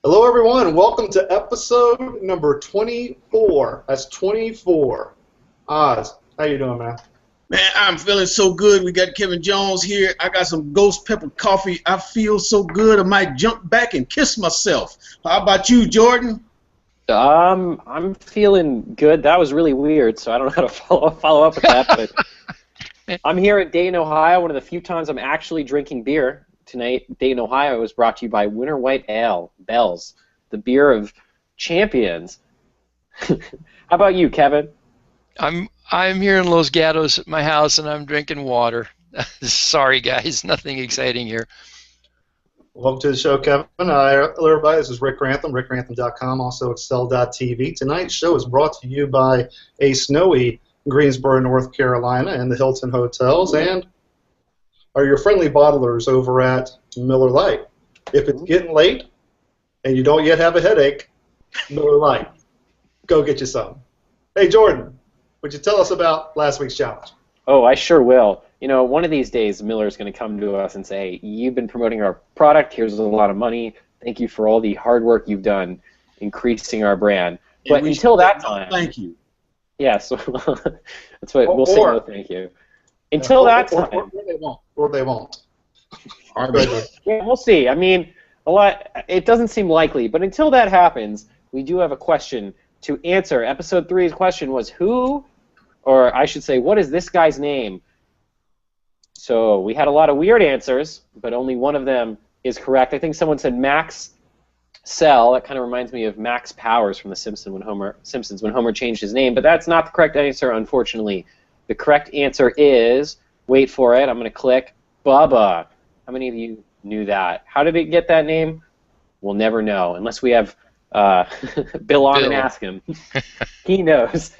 Hello, everyone. Welcome to episode number 24. That's 24. Oz, how you doing, man? Man, I'm feeling so good. We got Kevin Jones here. I got some ghost pepper coffee. I feel so good. I might jump back and kiss myself. How about you, Jordan? I'm feeling good. That was really weird, so I don't know how to follow up with that. But I'm here at Dayton, Ohio. One of the few times I'm actually drinking beer tonight. Dayton, Ohio was brought to you by Winter White Ale, Bell's, the beer of champions. How about you, Kevin? I'm here in Los Gatos at my house, and I'm drinking water. Sorry, guys, nothing exciting here. Welcome to the show, Kevin. Hello, everybody. This is Rick Grantham, rickgrantham.com, also excel.tv. Tonight's show is brought to you by a snowy Greensboro, North Carolina, and the Hilton Hotels, and are your friendly bottlers over at Miller Lite. If it's getting late and you don't yet have a headache, Miller Lite, go get you some. Hey, Jordan, would you tell us about last week's challenge? Oh, I sure will. You know, one of these days, Miller's going to come to us and say, you've been promoting our product, here's a lot of money, thank you for all the hard work you've done increasing our brand. But until that time... Thank you. Yes, that's what we'll say, no thank you. Until that time... Or they won't. Or they won't. Yeah, we'll see. I mean, it doesn't seem likely, but until that happens, we do have a question to answer. Episode 3's question was who, or I should say, what is this guy's name? So we had a lot of weird answers, but only one of them is correct. I think someone said Max Cell. That kind of reminds me of Max Powers from The Simpsons when Homer changed his name, but that's not the correct answer, unfortunately. The correct answer is, wait for it, I'm going to click, Bubba. How many of you knew that? How did it get that name? We'll never know, unless we have Bill on and ask him. He knows.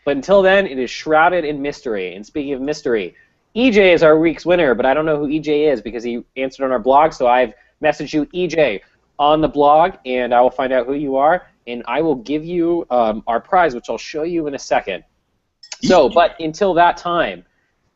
But until then, it is shrouded in mystery. And speaking of mystery, EJ is our week's winner, but I don't know who EJ is because he answered on our blog, so I've messaged you, EJ, on the blog, and I will find out who you are, and I will give you our prize, which I'll show you in a second. So, but until that time,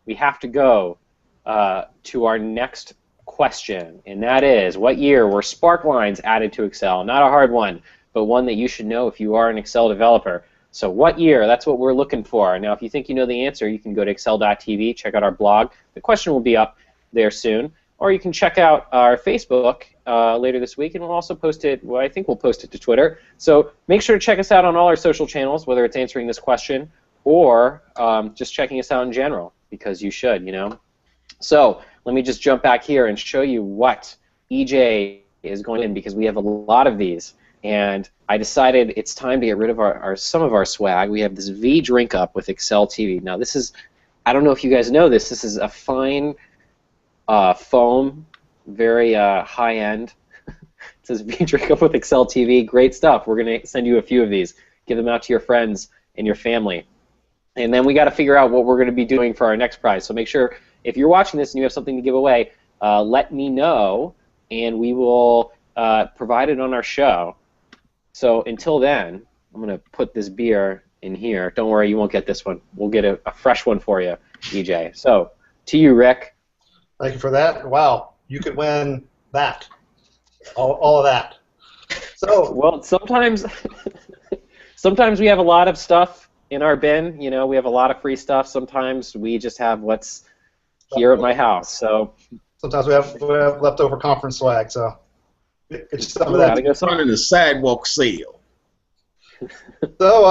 we have to go to our next question, and that is, what year were Sparklines added to Excel? Not a hard one, but one that you should know if you are an Excel developer. So what year? That's what we're looking for. Now, if you think you know the answer, you can go to excel.tv, check out our blog. The question will be up there soon. Or you can check out our Facebook later this week, and we'll also post it, well, I think we'll post it to Twitter. So make sure to check us out on all our social channels, whether it's answering this question or just checking us out in general, because you should, you know. So let me just jump back here and show you what EJ is going in, because we have a lot of these. And I decided it's time to get rid of some of our swag. We have this V drink up with Excel TV. Now this is, I don't know if you guys know this, this is a fine foam, very high end. It says V drink up with Excel TV, great stuff. We're going to send you a few of these. Give them out to your friends and your family. And then we got to figure out what we're going to be doing for our next prize. So make sure, if you're watching this and you have something to give away, let me know, and we will provide it on our show. So until then, I'm going to put this beer in here. Don't worry, you won't get this one. We'll get a fresh one for you, EJ. So, to you, Rick. Thank you for that. Wow, you could win that. All of that. So, well, sometimes we have a lot of stuff in our bin. You know, we have a lot of free stuff. Sometimes we just have what's here at my house. So sometimes we have leftover conference swag. So it's some of that. It's running a sidewalk sale. So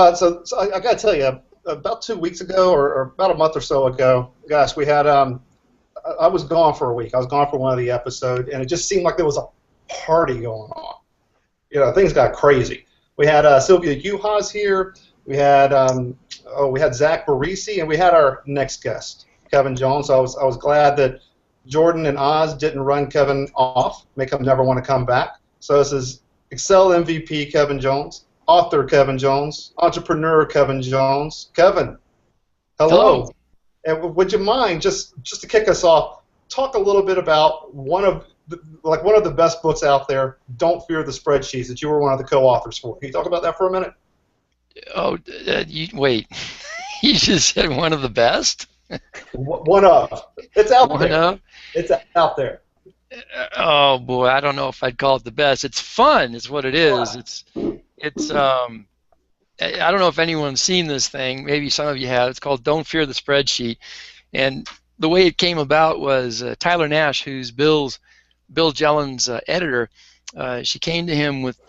I got to tell you, about 2 weeks ago, or about a month or so ago, gosh, we had I was gone for a week. I was gone for one of the episodes, and it just seemed like there was a party going on. You know, things got crazy. We had Sylvia Juhas here. We had Zach Barisi, and we had our next guest, Kevin Jones. So I was glad that Jordan and Oz didn't run Kevin off, make him never want to come back. So this is Excel MVP Kevin Jones, author Kevin Jones, entrepreneur Kevin Jones. Kevin, hello. And would you mind, just to kick us off, talk a little bit about one of the best books out there, Don't Fear the Spreadsheets, that you were one of the co-authors for. Can you talk about that for a minute? Oh, wait. You just said one of the best? One of. It's out there. One of? It's out there. Oh boy, I don't know if I'd call it the best. It's fun, is what it is. It's I don't know if anyone's seen this thing. Maybe some of you have. It's called Don't Fear the Spreadsheet, and the way it came about was Tyler Nash, who's Bill Jellen's editor. She came to him with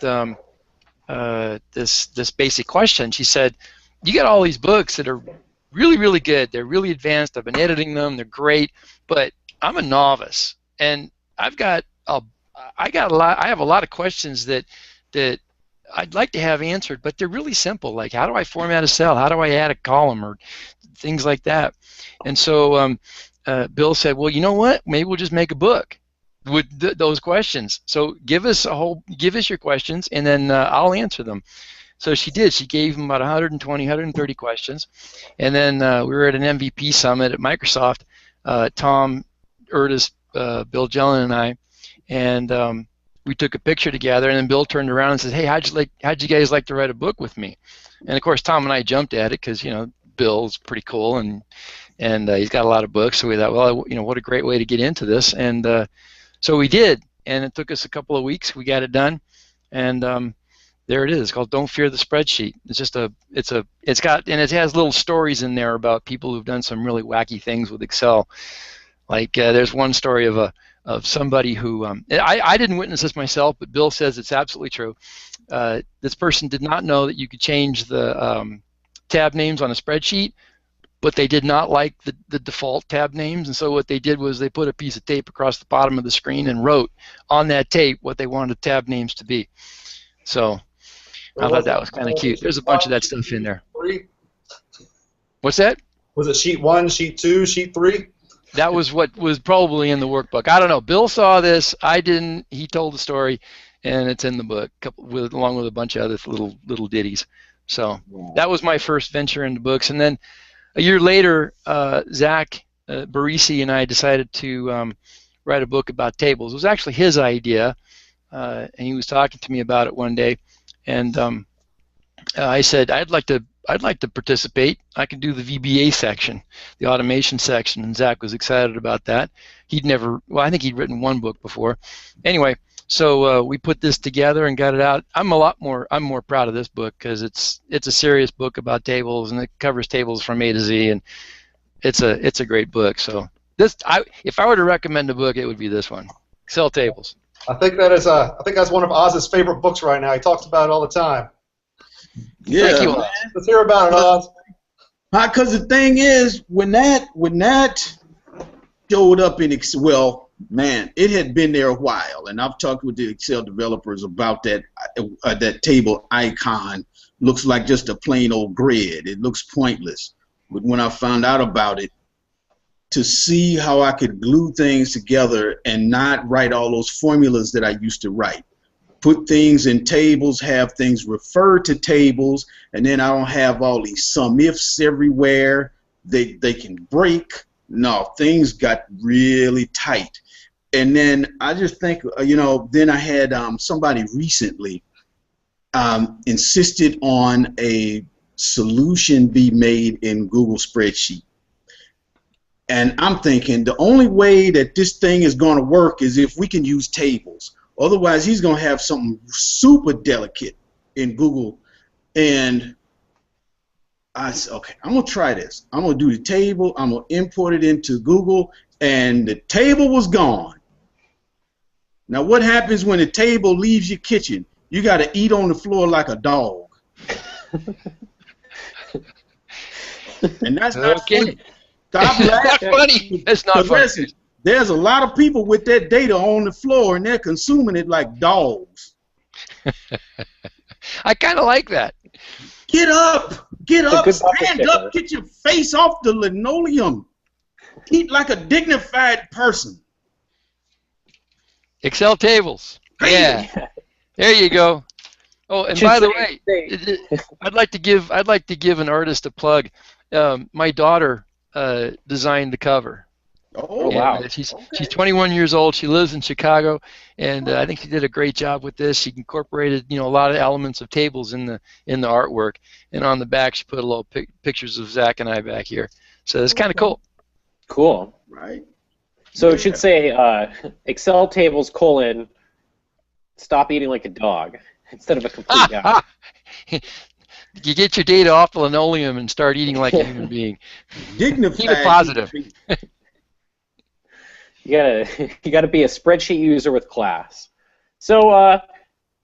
this basic question. She said, "You got all these books that are really, really good. They're really advanced. I've been editing them. They're great, but I'm a novice, and I've got a, I got a lot. I have a lot of questions that I'd like to have answered, but they're really simple. Like, how do I format a cell? How do I add a column, or things like that?" And so Bill said, "Well, you know what? Maybe we'll just make a book with those questions. So give us your questions, and then I'll answer them." So she did. She gave him about 120, 130 questions, and then we were at an MVP summit at Microsoft. Tom Erdis, Bill Jelen, and I, and we took a picture together. And then Bill turned around and said, "Hey, how'd you guys like to write a book with me?" And of course, Tom and I jumped at it because Bill's pretty cool, and he's got a lot of books. So we thought, well, what a great way to get into this, and so we did. And it took us a couple of weeks. We got it done, and there it is. It's called Don't Fear the Spreadsheet. It's just it has little stories in there about people who've done some really wacky things with Excel. Like there's one story of somebody who I didn't witness this myself, but Bill says it's absolutely true. This person did not know that you could change the tab names on a spreadsheet, but they did not like the default tab names, and so what they did was they put a piece of tape across the bottom of the screen and wrote on that tape what they wanted the tab names to be. So I thought that was kind of cute. There's a bunch of that stuff in there. What's that? Was it sheet 1, sheet 2, sheet 3? That was what was probably in the workbook. I don't know. Bill saw this. I didn't. He told the story, and it's in the book, along with a bunch of other little ditties. So that was my first venture into books. And then a year later, Zach Barisi and I decided to write a book about tables. It was actually his idea, and he was talking to me about it one day. And I said, I'd like to participate. I can do the VBA section, the automation section, and Zach was excited about that. I think he'd written one book before. Anyway, so we put this together and got it out. I'm more proud of this book because it's a serious book about tables, and it covers tables from A to Z, and it's a great book. So if I were to recommend a book, it would be this one, Excel Tables. I think that's one of Oz's favorite books right now. He talks about it all the time. Yeah, thank you, man. Let's hear about it, Oz. Because the thing is, when that showed up in Excel, well, man, it had been there a while, and I've talked with the Excel developers about that table icon. Looks like just a plain old grid. It looks pointless. But when I found out about it, to see how I could glue things together and not write all those formulas that I used to write. Put things in tables, have things refer to tables, and then I don't have all these some ifs everywhere. They can break. No, things got really tight. And then I just think, then I had somebody recently insisted on a solution be made in Google Spreadsheet. And I'm thinking the only way that this thing is going to work is if we can use tables. Otherwise, he's going to have something super delicate in Google. And I said, okay, I'm going to try this. I'm going to do the table. I'm going to import it into Google. And the table was gone. Now, what happens when the table leaves your kitchen? You got to eat on the floor like a dog. And that's not funny. Stop laughing. Not funny. It's not funny. Listen, there's a lot of people with that data on the floor, and they're consuming it like dogs. I kind of like that. Get up, stand up, get your face off the linoleum. Eat like a dignified person. Excel tables. Yeah. There you go. Oh, and by the way, I'd like to give an artist a plug. My daughter designed the cover. Oh, wow. She's 21 years old. She lives in Chicago, and I think she did a great job with this. She incorporated a lot of elements of tables in the artwork, and on the back she put a little pictures of Zach and I back here. So it's kind of cool. Cool. Right. So it should say Excel tables : stop eating like a dog instead of a complete guide. You get your data off the linoleum and start eating like a human being. Dignified. Keep it positive. You gotta be a spreadsheet user with class. So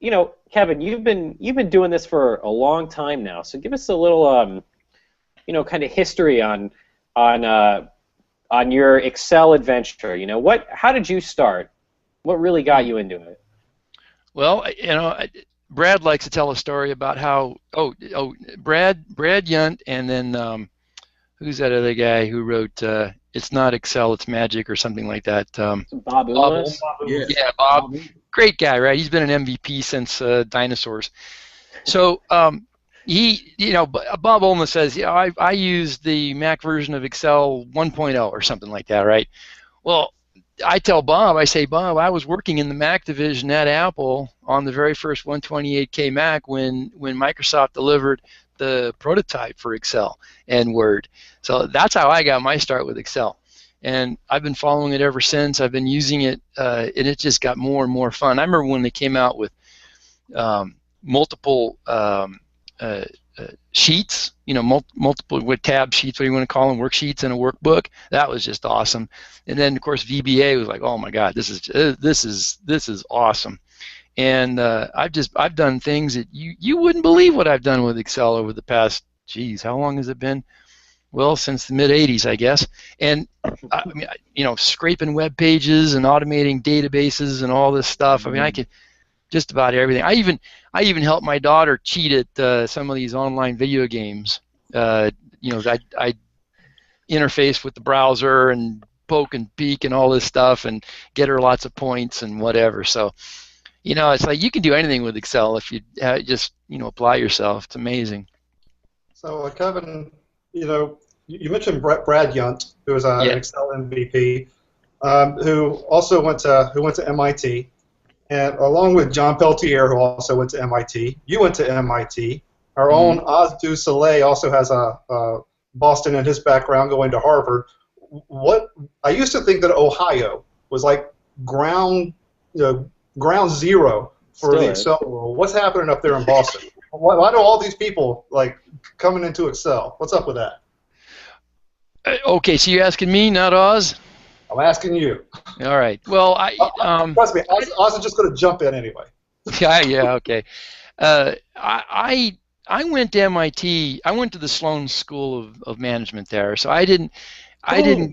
you know, Kevin, you've been doing this for a long time now. So give us a little you know, kind of history on your Excel adventure. You know, how did you start? What really got you into it? Well, you know, Brad likes to tell a story about how Brad Yunt, and then who's that other guy who wrote It's Not Excel, It's Magic or something like that? Bob Umlas? Yeah, Bob. Great guy, right? He's been an MVP since dinosaurs. So you know, Bob Umlas says, yeah, I use the Mac version of Excel 1.0 or something like that, right? Well, I tell Bob, I say, Bob, I was working in the Mac division at Apple on the very first 128K Mac when Microsoft delivered the prototype for Excel and Word. So that's how I got my start with Excel. And I've been following it ever since. I've been using it, and it just got more and more fun. I remember when they came out with multiple sheets, you know, multiple with tab sheets, what do you want to call them, worksheets in a workbook. That was just awesome. And then of course VBA was like, oh my God, this is awesome. And I've done things that you wouldn't believe what I've done with Excel over the past, geez, how long has it been? Well, since the mid '80s, I guess. And I mean, you know, scraping web pages and automating databases and all this stuff. I mean, I could just about everything. I even helped my daughter cheat at some of these online video games. You know, I interface with the browser and poke and peek and all this stuff and get her lots of points and whatever. So, you know, it's like you can do anything with Excel if you just, you know, apply yourself. It's amazing. So, Kevin, you know, you mentioned Brad Yunt, who was an Excel MVP, who also went to MIT. And along with John Peltier, who also went to MIT, you went to MIT. Our own Oz Du Soleil also has a Boston in his background, going to Harvard. I used to think that Ohio was like ground zero for the Excel world. What's happening up there in Boston? Why do all these people like coming into Excel? What's up with that? Okay, so you're asking me, not Oz? I'm asking you. All right. Well, trust me, Oz is just going to jump in anyway. Yeah. Okay. I went to MIT. I went to the Sloan School of Management there. So I didn't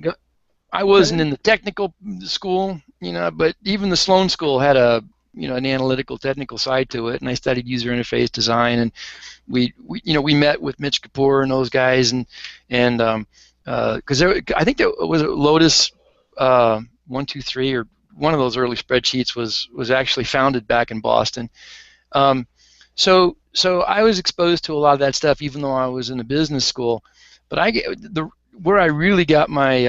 go. I wasn't in the technical school, you know. But even the Sloan School had an analytical, technical side to it. And I studied user interface design, and we met with Mitch Kapoor and those guys, and because I think there was a Lotus 123 or one of those early spreadsheets was actually founded back in Boston. So I was exposed to a lot of that stuff, even though I was in a business school. But where I really got my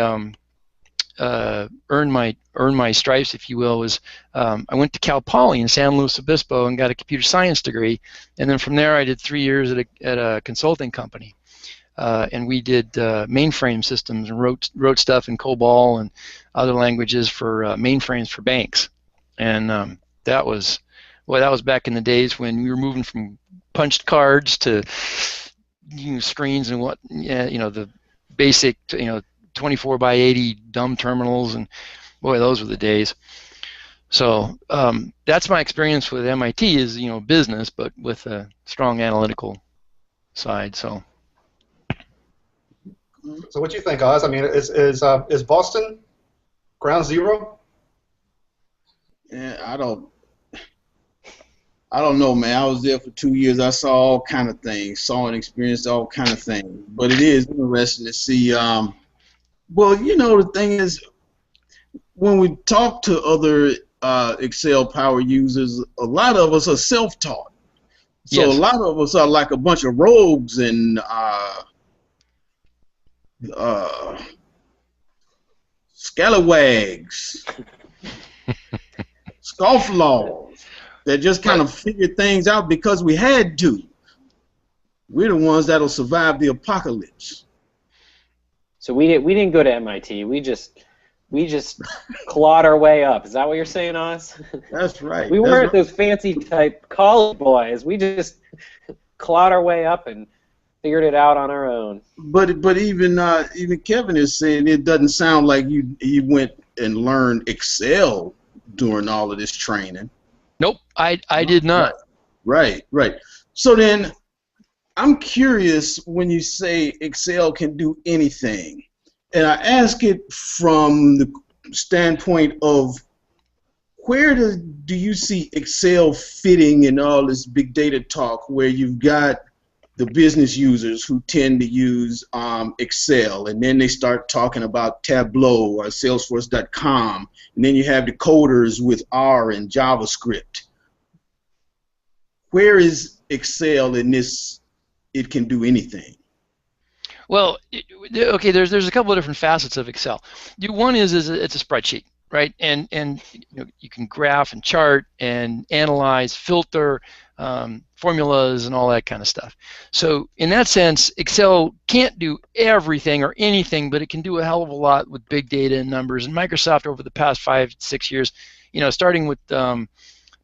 earned my stripes, if you will, was I went to Cal Poly in San Luis Obispo and got a computer science degree, and then from there I did 3 years at a consulting company. And we did mainframe systems and wrote stuff in COBOL and other languages for mainframes for banks. And that was back in the days when we were moving from punched cards to screens and the basic 24 by 80 dumb terminals, and boy, those were the days. So that's my experience with MIT is business, but with a strong analytical side. So what do you think, Oz? I mean, is Boston ground zero? Yeah, I don't know, man. I was there for 2 years. I saw all kind of things, saw and experienced all kind of things. But it is interesting to see. Well, the thing is, when we talk to other Excel power users, a lot of us are self-taught. So yes. A lot of us are like a bunch of rogues and scalawags, scofflaws that just kind of figured things out because we had to. We're the ones that'll survive the apocalypse. So we didn't go to MIT. We just We just clawed our way up. Is that what you're saying, Oz? That's right. We That's weren't right. those fancy type college boys. We just clawed our way up and figured it out on our own. But even Kevin is saying it doesn't sound like you went and learned Excel during all of this training. Nope, I did not. Right. So then I'm curious when you say Excel can do anything, and I ask it from the standpoint of where do you see Excel fitting in all this big data talk, where you've got the business users who tend to use Excel, and then they start talking about Tableau or Salesforce.com, and then you have the coders with R and JavaScript. Where is Excel in this? It can do anything. Well, okay. There's a couple of different facets of Excel. One is it's a spreadsheet, right? And you can graph and chart and analyze, filter, formulas, and all that kind of stuff. So in that sense, Excel can't do everything or anything, but it can do a hell of a lot with big data and numbers. And Microsoft over the past 5-6 years, starting with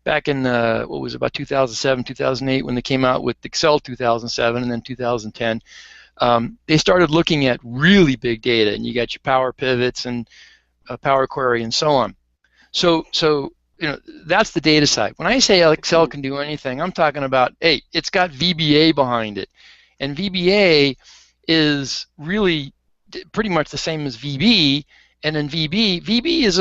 back in what was it, about 2007, 2008, when they came out with Excel 2007 and then 2010. They started looking at really big data, and you got your Power Pivots and Power Query and so on. So that's the data side. When I say Excel can do anything, I'm talking about, hey, it's got VBA behind it, and VBA is really pretty much the same as VB. And then VB is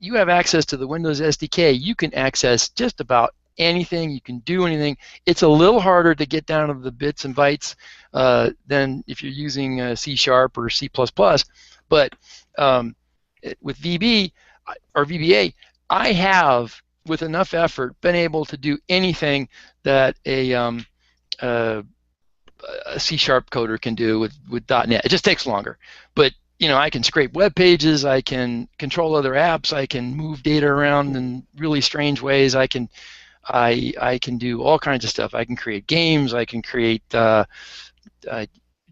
you have access to the Windows SDK. You can access just about anything. You can do anything. It's a little harder to get down to the bits and bytes than if you're using C# or C++. But with VB or VBA, I have, with enough effort, been able to do anything that a C# coder can do with .NET. It just takes longer. But I can scrape web pages. I can control other apps. I can move data around in really strange ways. I can do all kinds of stuff. I can create games. I can create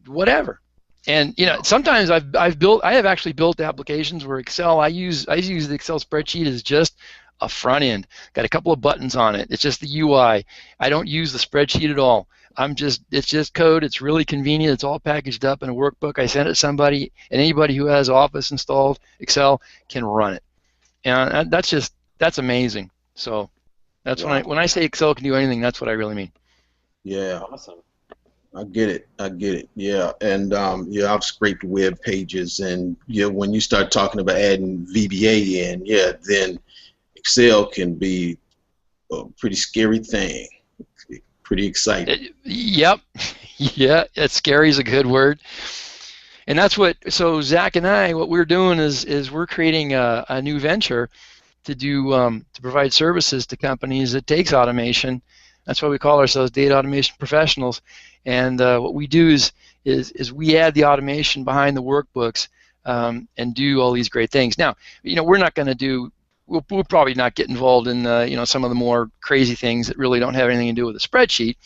whatever. And sometimes I have actually built applications where Excel, I use the Excel spreadsheet as just a front end. Got a couple of buttons on it. It's just the UI. I don't use the spreadsheet at all. It's just code. It's really convenient. It's all packaged up in a workbook. I send it to somebody, and anybody who has Office installed, Excel, can run it. And that's amazing. So that's when I say Excel can do anything, that's what I really mean. Yeah. Awesome. I get it. Yeah, and I've scraped web pages, and when you start talking about adding VBA in, then Excel can be a pretty scary thing. Pretty exciting. Yep. Yeah, scary is a good word. And that's so Zach and I, what we're doing is we're creating a new venture to provide services to companies that takes automation. That's why we call ourselves data automation professionals. And what we do is we add the automation behind the workbooks and do all these great things. Now, we're not going to do. We'll probably not get involved in some of the more crazy things that really don't have anything to do with a spreadsheet.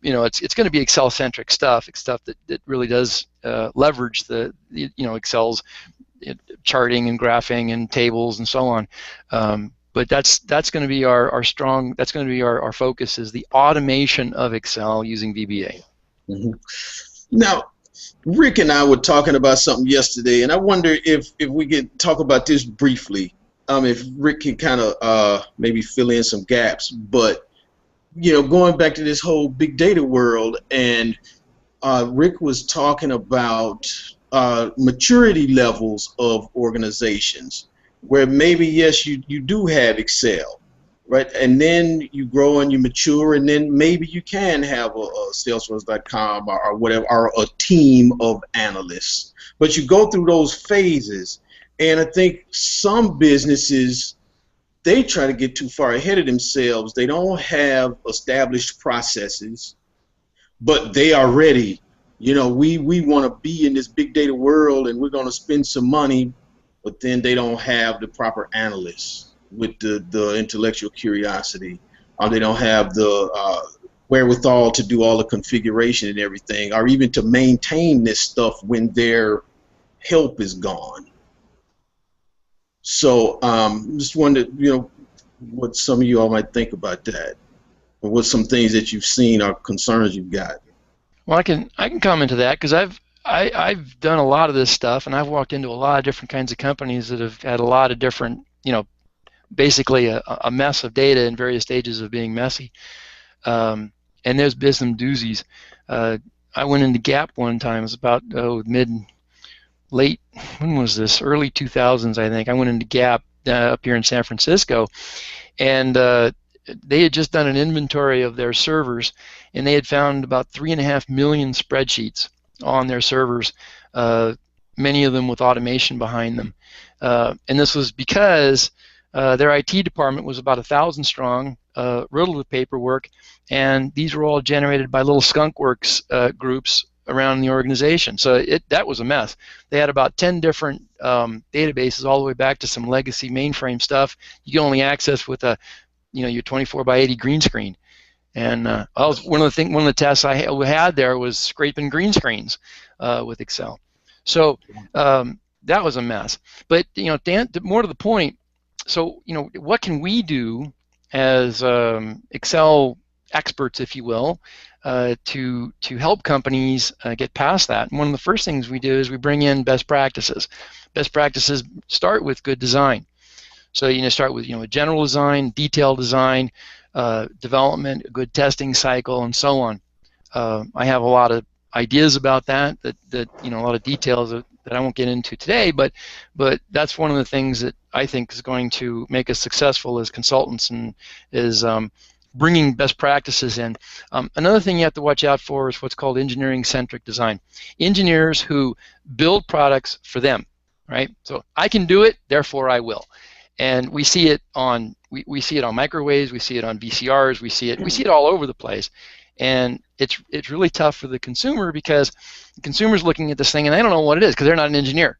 It's going to be Excel-centric stuff. It's stuff that really does leverage the Excel's charting and graphing and tables and so on. But that's going to be our focus, is the automation of Excel using VBA. Mm-hmm. Now, Rick and I were talking about something yesterday, and I wonder if we could talk about this briefly. If Rick can kind of maybe fill in some gaps, but going back to this whole big data world, and Rick was talking about maturity levels of organizations, where maybe yes, you do have Excel, right, and then you grow and you mature, and then maybe you can have a Salesforce.com or whatever, or a team of analysts, but you go through those phases. And I think some businesses, they try to get too far ahead of themselves. They don't have established processes, but they are ready. We want to be in this big data world, and we're going to spend some money, but then they don't have the proper analysts with the intellectual curiosity, or they don't have the wherewithal to do all the configuration and everything, or even to maintain this stuff when their help is gone. So just wondered, what some of you all might think about that, or what some things that you've seen or concerns you've got. Well, I can comment to that because I've done a lot of this stuff, and I've walked into a lot of different kinds of companies that have had a lot of different, basically a mess of data in various stages of being messy. And there's been some doozies. I went into Gap one time. It was about late, when was this? Early 2000s, I think. I went into Gap up here in San Francisco, and they had just done an inventory of their servers, and they had found about 3.5 million spreadsheets on their servers, many of them with automation behind them. And this was because their IT department was about 1,000 strong, riddled with paperwork, and these were all generated by little skunkworks groups around the organization. So that was a mess. They had about 10 different databases all the way back to some legacy mainframe stuff you can only access with your 24 by 80 green screen. And one of the tests I had there was scraping green screens with Excel. So that was a mess. But more to the point, so what can we do as Excel experts, if you will, to help companies get past that? And one of the first things we do is we bring in best practices. Best practices start with good design. So start with general design, detailed design, development, a good testing cycle, and so on. I have a lot of ideas about that a lot of details that I won't get into today, but that's one of the things that I think is going to make us successful as consultants, and is bringing best practices in. Another thing you have to watch out for is what's called engineering-centric design. Engineers who build products for them, right? So I can do it, therefore I will. And we see it on microwaves, we see it on VCRs, we see it all over the place. And it's really tough for the consumer, because the consumer's looking at this thing and they don't know what it is because they're not an engineer.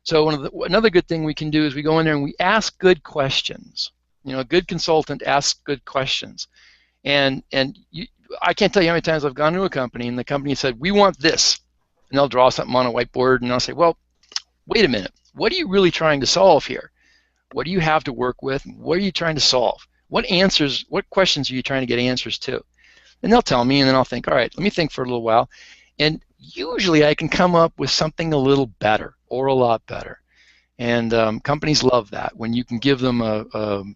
So another good thing we can do is we go in there and we ask good questions. A good consultant asks good questions. And I can't tell you how many times I've gone to a company and the company said, we want this. And they'll draw something on a whiteboard and I'll say, well, wait a minute. What are you really trying to solve here? What do you have to work with? What are you trying to solve? What questions are you trying to get answers to? And they'll tell me, and then I'll think, all right, let me think for a little while. And usually I can come up with something a little better or a lot better. And companies love that, when you can give them the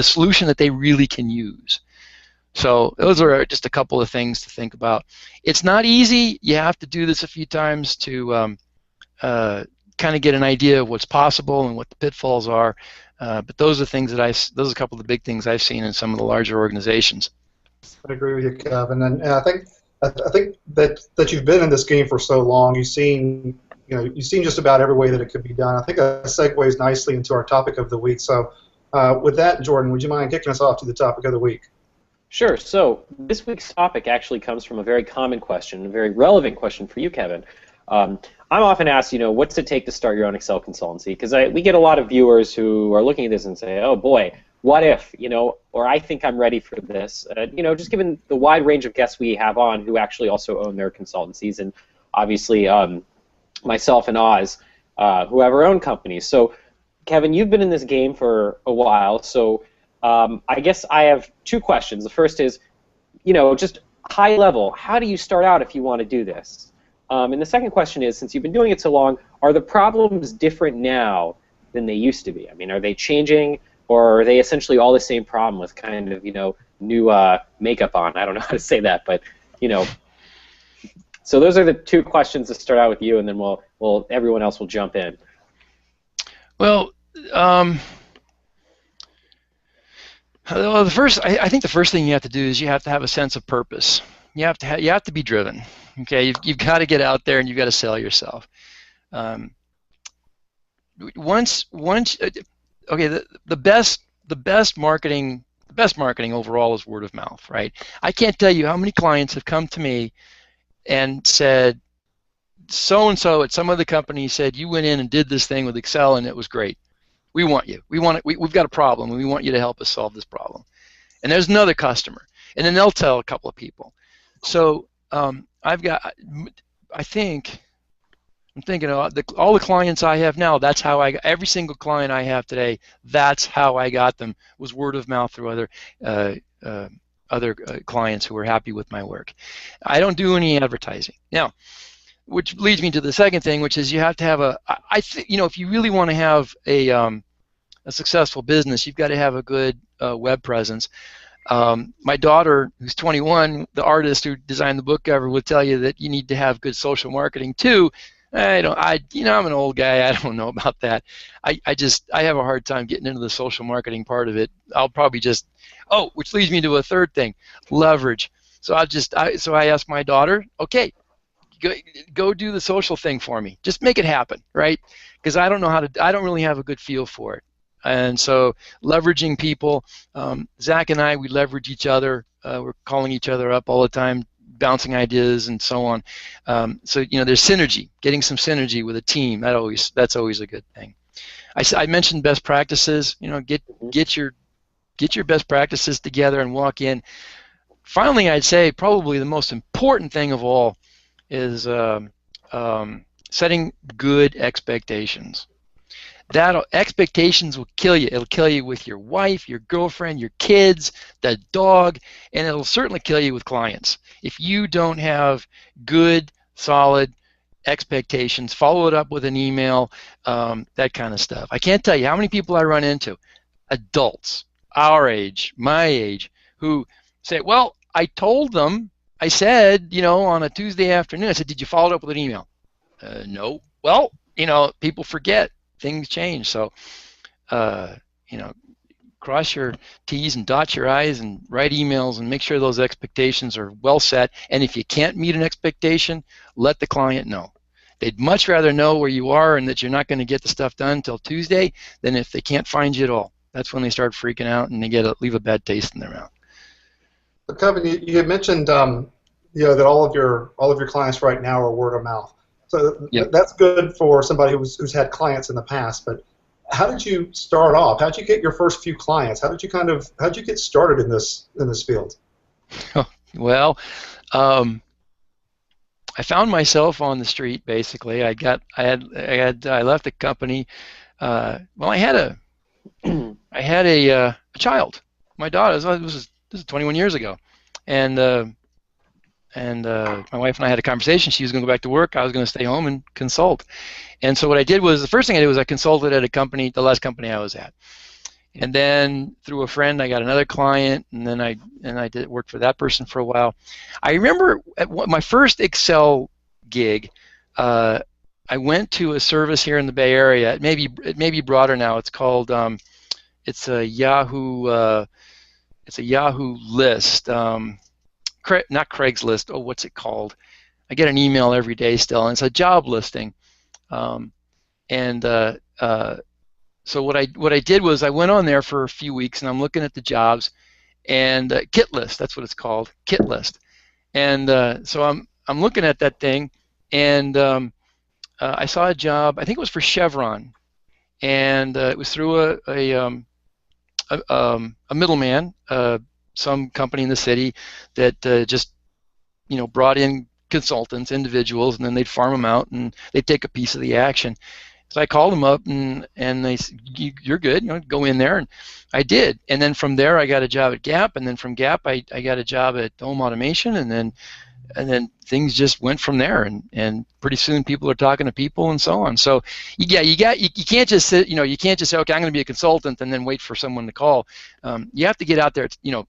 solution that they really can use. So those are just a couple of things to think about. It's not easy. You have to do this a few times to kind of get an idea of what's possible and what the pitfalls are. But those are things those are a couple of the big things I've seen in some of the larger organizations. I agree with you, Kevin, and I think that you've been in this game for so long. You've seen just about every way that it could be done. I think that segues nicely into our topic of the week. So, with that, Jordan, would you mind kicking us off to the topic of the week? Sure. So this week's topic actually comes from a very common question, a very relevant question for you, Kevin. I'm often asked, what's it take to start your own Excel consultancy? Because we get a lot of viewers who are looking at this and say, oh boy, what if, or I think I'm ready for this. Just given the wide range of guests we have on who actually also own their consultancies, and obviously myself and Oz, who have our own companies. So, Kevin, you've been in this game for a while, so I guess I have two questions. The first is, just high level, how do you start out if you want to do this? And the second question is, since you've been doing it so long, are the problems different now than they used to be? I mean, are they changing, or are they essentially all the same problem with kind of, new makeup on? I don't know how to say that, but, So those are the two questions to start out with you, and then everyone else will jump in. Well, I think the first thing you have to do is you have to have a sense of purpose. You have to be driven. Okay, you've got to get out there and you've got to sell yourself. The best marketing overall is word of mouth, right? I can't tell you how many clients have come to me and said, so and so at some other company said you went in and did this thing with Excel and it was great. We want you. We've got a problem and we want you to help us solve this problem. And there's another customer, and then they'll tell a couple of people. So I think I'm thinking of all the clients I have now. That's how every single client I have today. That's how I got them, was word of mouth through uh, uh, other clients who were happy with my work. I don't do any advertising now, which leads me to the second thing, which is you have to have if you really want to have a successful business, you've got to have a good web presence. My daughter, who's 21, the artist who designed the book cover, would tell you that you need to have good social marketing too. I'm an old guy. I don't know about that. I have a hard time getting into the social marketing part of it. I'll probably which leads me to a third thing, leverage. So I asked my daughter, okay, go do the social thing for me. Just make it happen, right? Because I don't really have a good feel for it. And so leveraging people, Zach and I, we leverage each other. We're calling each other up all the time, bouncing ideas and so on. So there's synergy, getting some synergy with a team. That's always a good thing. I mentioned best practices. Get your best practices together and walk in. Finally, I'd say probably the most important thing of all is setting good expectations. Expectations will kill you. It'll kill you with your wife, your girlfriend, your kids, the dog, and it'll certainly kill you with clients. If you don't have good, solid expectations, follow it up with an email, that kind of stuff. I can't tell you how many people I run into, adults, our age, my age, who say, well, I told them, I said, on a Tuesday afternoon, I said, did you follow it up with an email? No. Well, people forget. Things change. So, cross your T's and dot your I's and write emails and make sure those expectations are well set. And if you can't meet an expectation, let the client know. They'd much rather know where you are and that you're not going to get the stuff done until Tuesday than if they can't find you at all. That's when they start freaking out and they leave a bad taste in their mouth. So Kevin, you had mentioned that all of your clients right now are word of mouth. So that's good for somebody who's had clients in the past. But how did you start off? How did you get your first few clients? How did you get started in this field? Well, I found myself on the street basically. I left the company. I had a child. My daughter. This is 21 years ago, and my wife and I had a conversation. She was going to go back to work. I was going to stay home and consult. And so what I did was, the first thing I did was I consulted at the last company I was at. And then through a friend, I got another client, and then I did work for that person for a while. I remember at my first Excel gig, I went to a service here in the Bay Area. It may be broader now. It's called it's a Yahoo list. Not Craigslist. Oh, what's it called? I get an email every day still, and it's a job listing. So what I did was I went on there for a few weeks, and I'm looking at the jobs, and Kit List. That's what it's called, Kit List. And so I'm looking at that thing, and I saw a job. I think it was for Chevron, and it was through a middleman. Some company in the city that just brought in consultants, individuals, and then they'd farm them out and they'd take a piece of the action. So I called them up and they said, you're good, go in there, and I did. And then from there I got a job at Gap, and then from Gap I got a job at Dome Automation, and then things just went from there, and pretty soon people are talking to people and so on. So you can't just sit, you can't just say, okay, I'm going to be a consultant and then wait for someone to call. You have to get out there,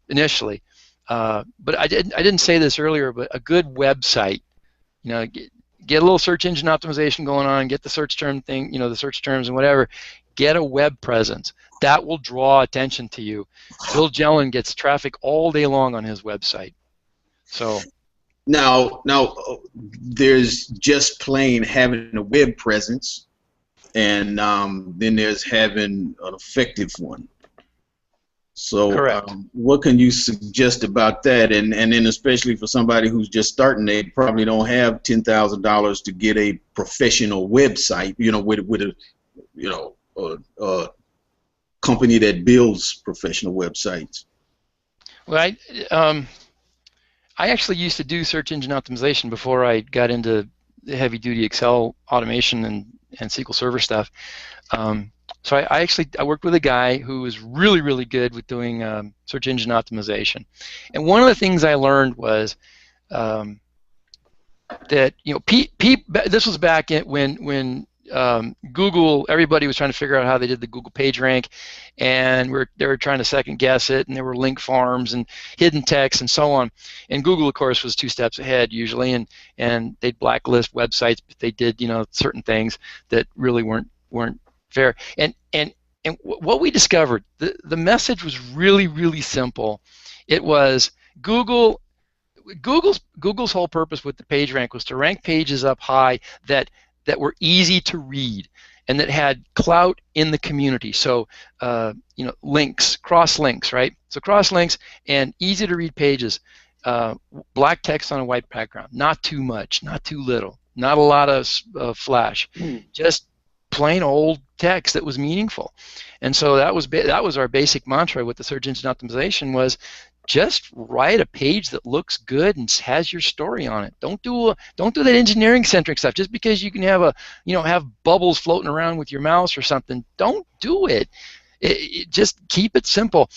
initially. But I didn't say this earlier, but a good website, get a little search engine optimization going on, get the search term thing, the search terms and whatever. Get a web presence. That will draw attention to you. Bill Jelen gets traffic all day long on his website. So. Now, there's just plain having a web presence, and then there's having an effective one. So, what can you suggest about that? And then especially for somebody who's just starting, they probably don't have $10,000 to get a professional website. With a company that builds professional websites. Well, I actually used to do search engine optimization before I got into heavy-duty Excel automation and SQL Server stuff. So I worked with a guy who was really, really good with doing search engine optimization. And one of the things I learned was that, you know, this was back when Google, everybody was trying to figure out how they did the Google PageRank, and they were trying to second guess it, and there were link farms and hidden text and so on. And Google, of course, was 2 steps ahead usually, and they'd blacklist websites, but they did, you know, certain things that really weren't fair. And what we discovered, the message was really, really simple. It was Google's whole purpose with the PageRank was to rank pages up high that were easy to read and that had clout in the community. So you know, links, cross links, right? So cross links and easy to read pages, black text on a white background, not too much, not too little, not a lot of flash, just plain old text that was meaningful. And so that was our basic mantra with the search engine optimization, was just write a page that looks good and has your story on it. Don't do that engineering centric stuff just because you can have have bubbles floating around with your mouse or something. Don't do it. Just keep it simple.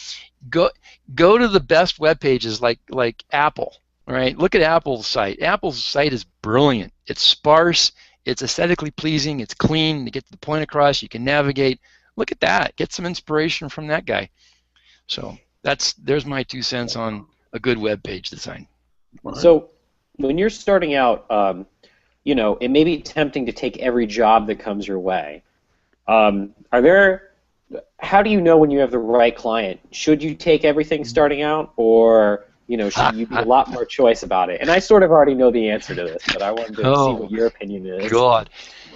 Go to the best web pages like Apple, right? Look at Apple's site. Apple's site is brilliant. It's sparse, it's aesthetically pleasing, it's clean, to get the point across, you can navigate. Look at that. Get some inspiration from that guy. So there's my 2 cents on a good web page design. So when you're starting out, you know, it may be tempting to take every job that comes your way. How do you know when you have the right client? Should you take everything starting out, or, you know, should you be a lot more choice about it? And I sort of already know the answer to this, but I wanted to see what your opinion is. God.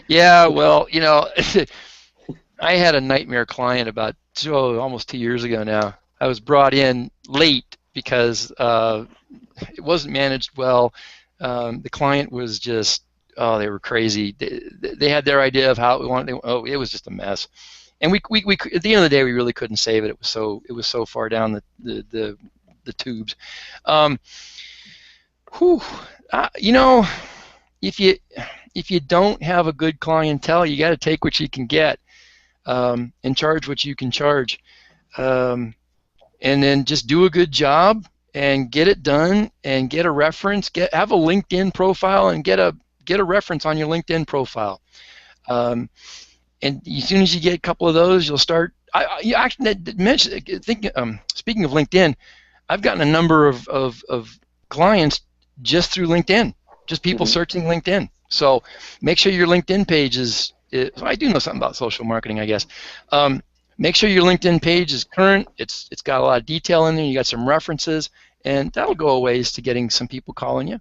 Yeah, well, you know, I had a nightmare client about almost 2 years ago now. I was brought in late because it wasn't managed well. The client was just, they were crazy. They had their idea of how we wanted. It was just a mess. And we at the end of the day, we really couldn't save it. It was so far down the tubes. You know, if you don't have a good clientele, you got to take what you can get, and charge what you can charge. And then just do a good job and get it done and get a reference. Have a LinkedIn profile and get a reference on your LinkedIn profile. And as soon as you get a couple of those, you'll start. Speaking of LinkedIn, I've gotten a number of clients just through LinkedIn, just people searching LinkedIn. So make sure your LinkedIn page is I do know something about social marketing, I guess. Make sure your LinkedIn page is current. It's got a lot of detail in there. You got some references, and that'll go a ways to getting some people calling you.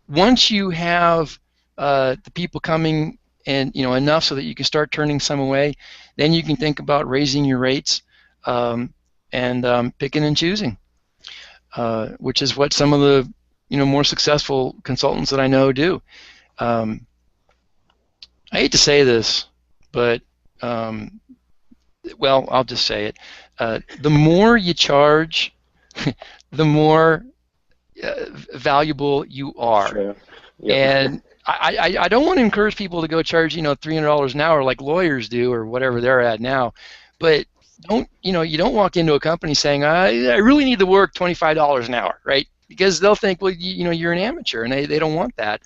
Once you have the people coming, and you know, enough so that you can start turning some away, then you can think about raising your rates and picking and choosing, which is what some of the more successful consultants that I know do. I hate to say this, but well, I'll just say it. The more you charge, the more valuable you are. True. Yep. And I don't want to encourage people to go charge $300 an hour like lawyers do or whatever they're at now, but you don't walk into a company saying I really need to work $25 an hour, right? Because they'll think, well, you're an amateur, and they don't want that.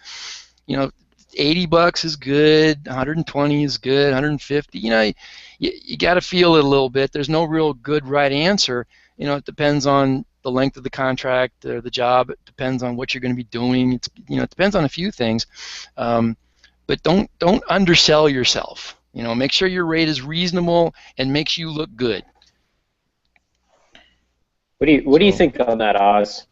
$80 is good, 120 is good, 150. You got to feel it a little bit. There's no real good right answer. It depends on the length of the contract or the job. It depends on what you're going to be doing. It depends on a few things. But don't undersell yourself. Make sure your rate is reasonable and makes you look good. What do you think on that, Oz?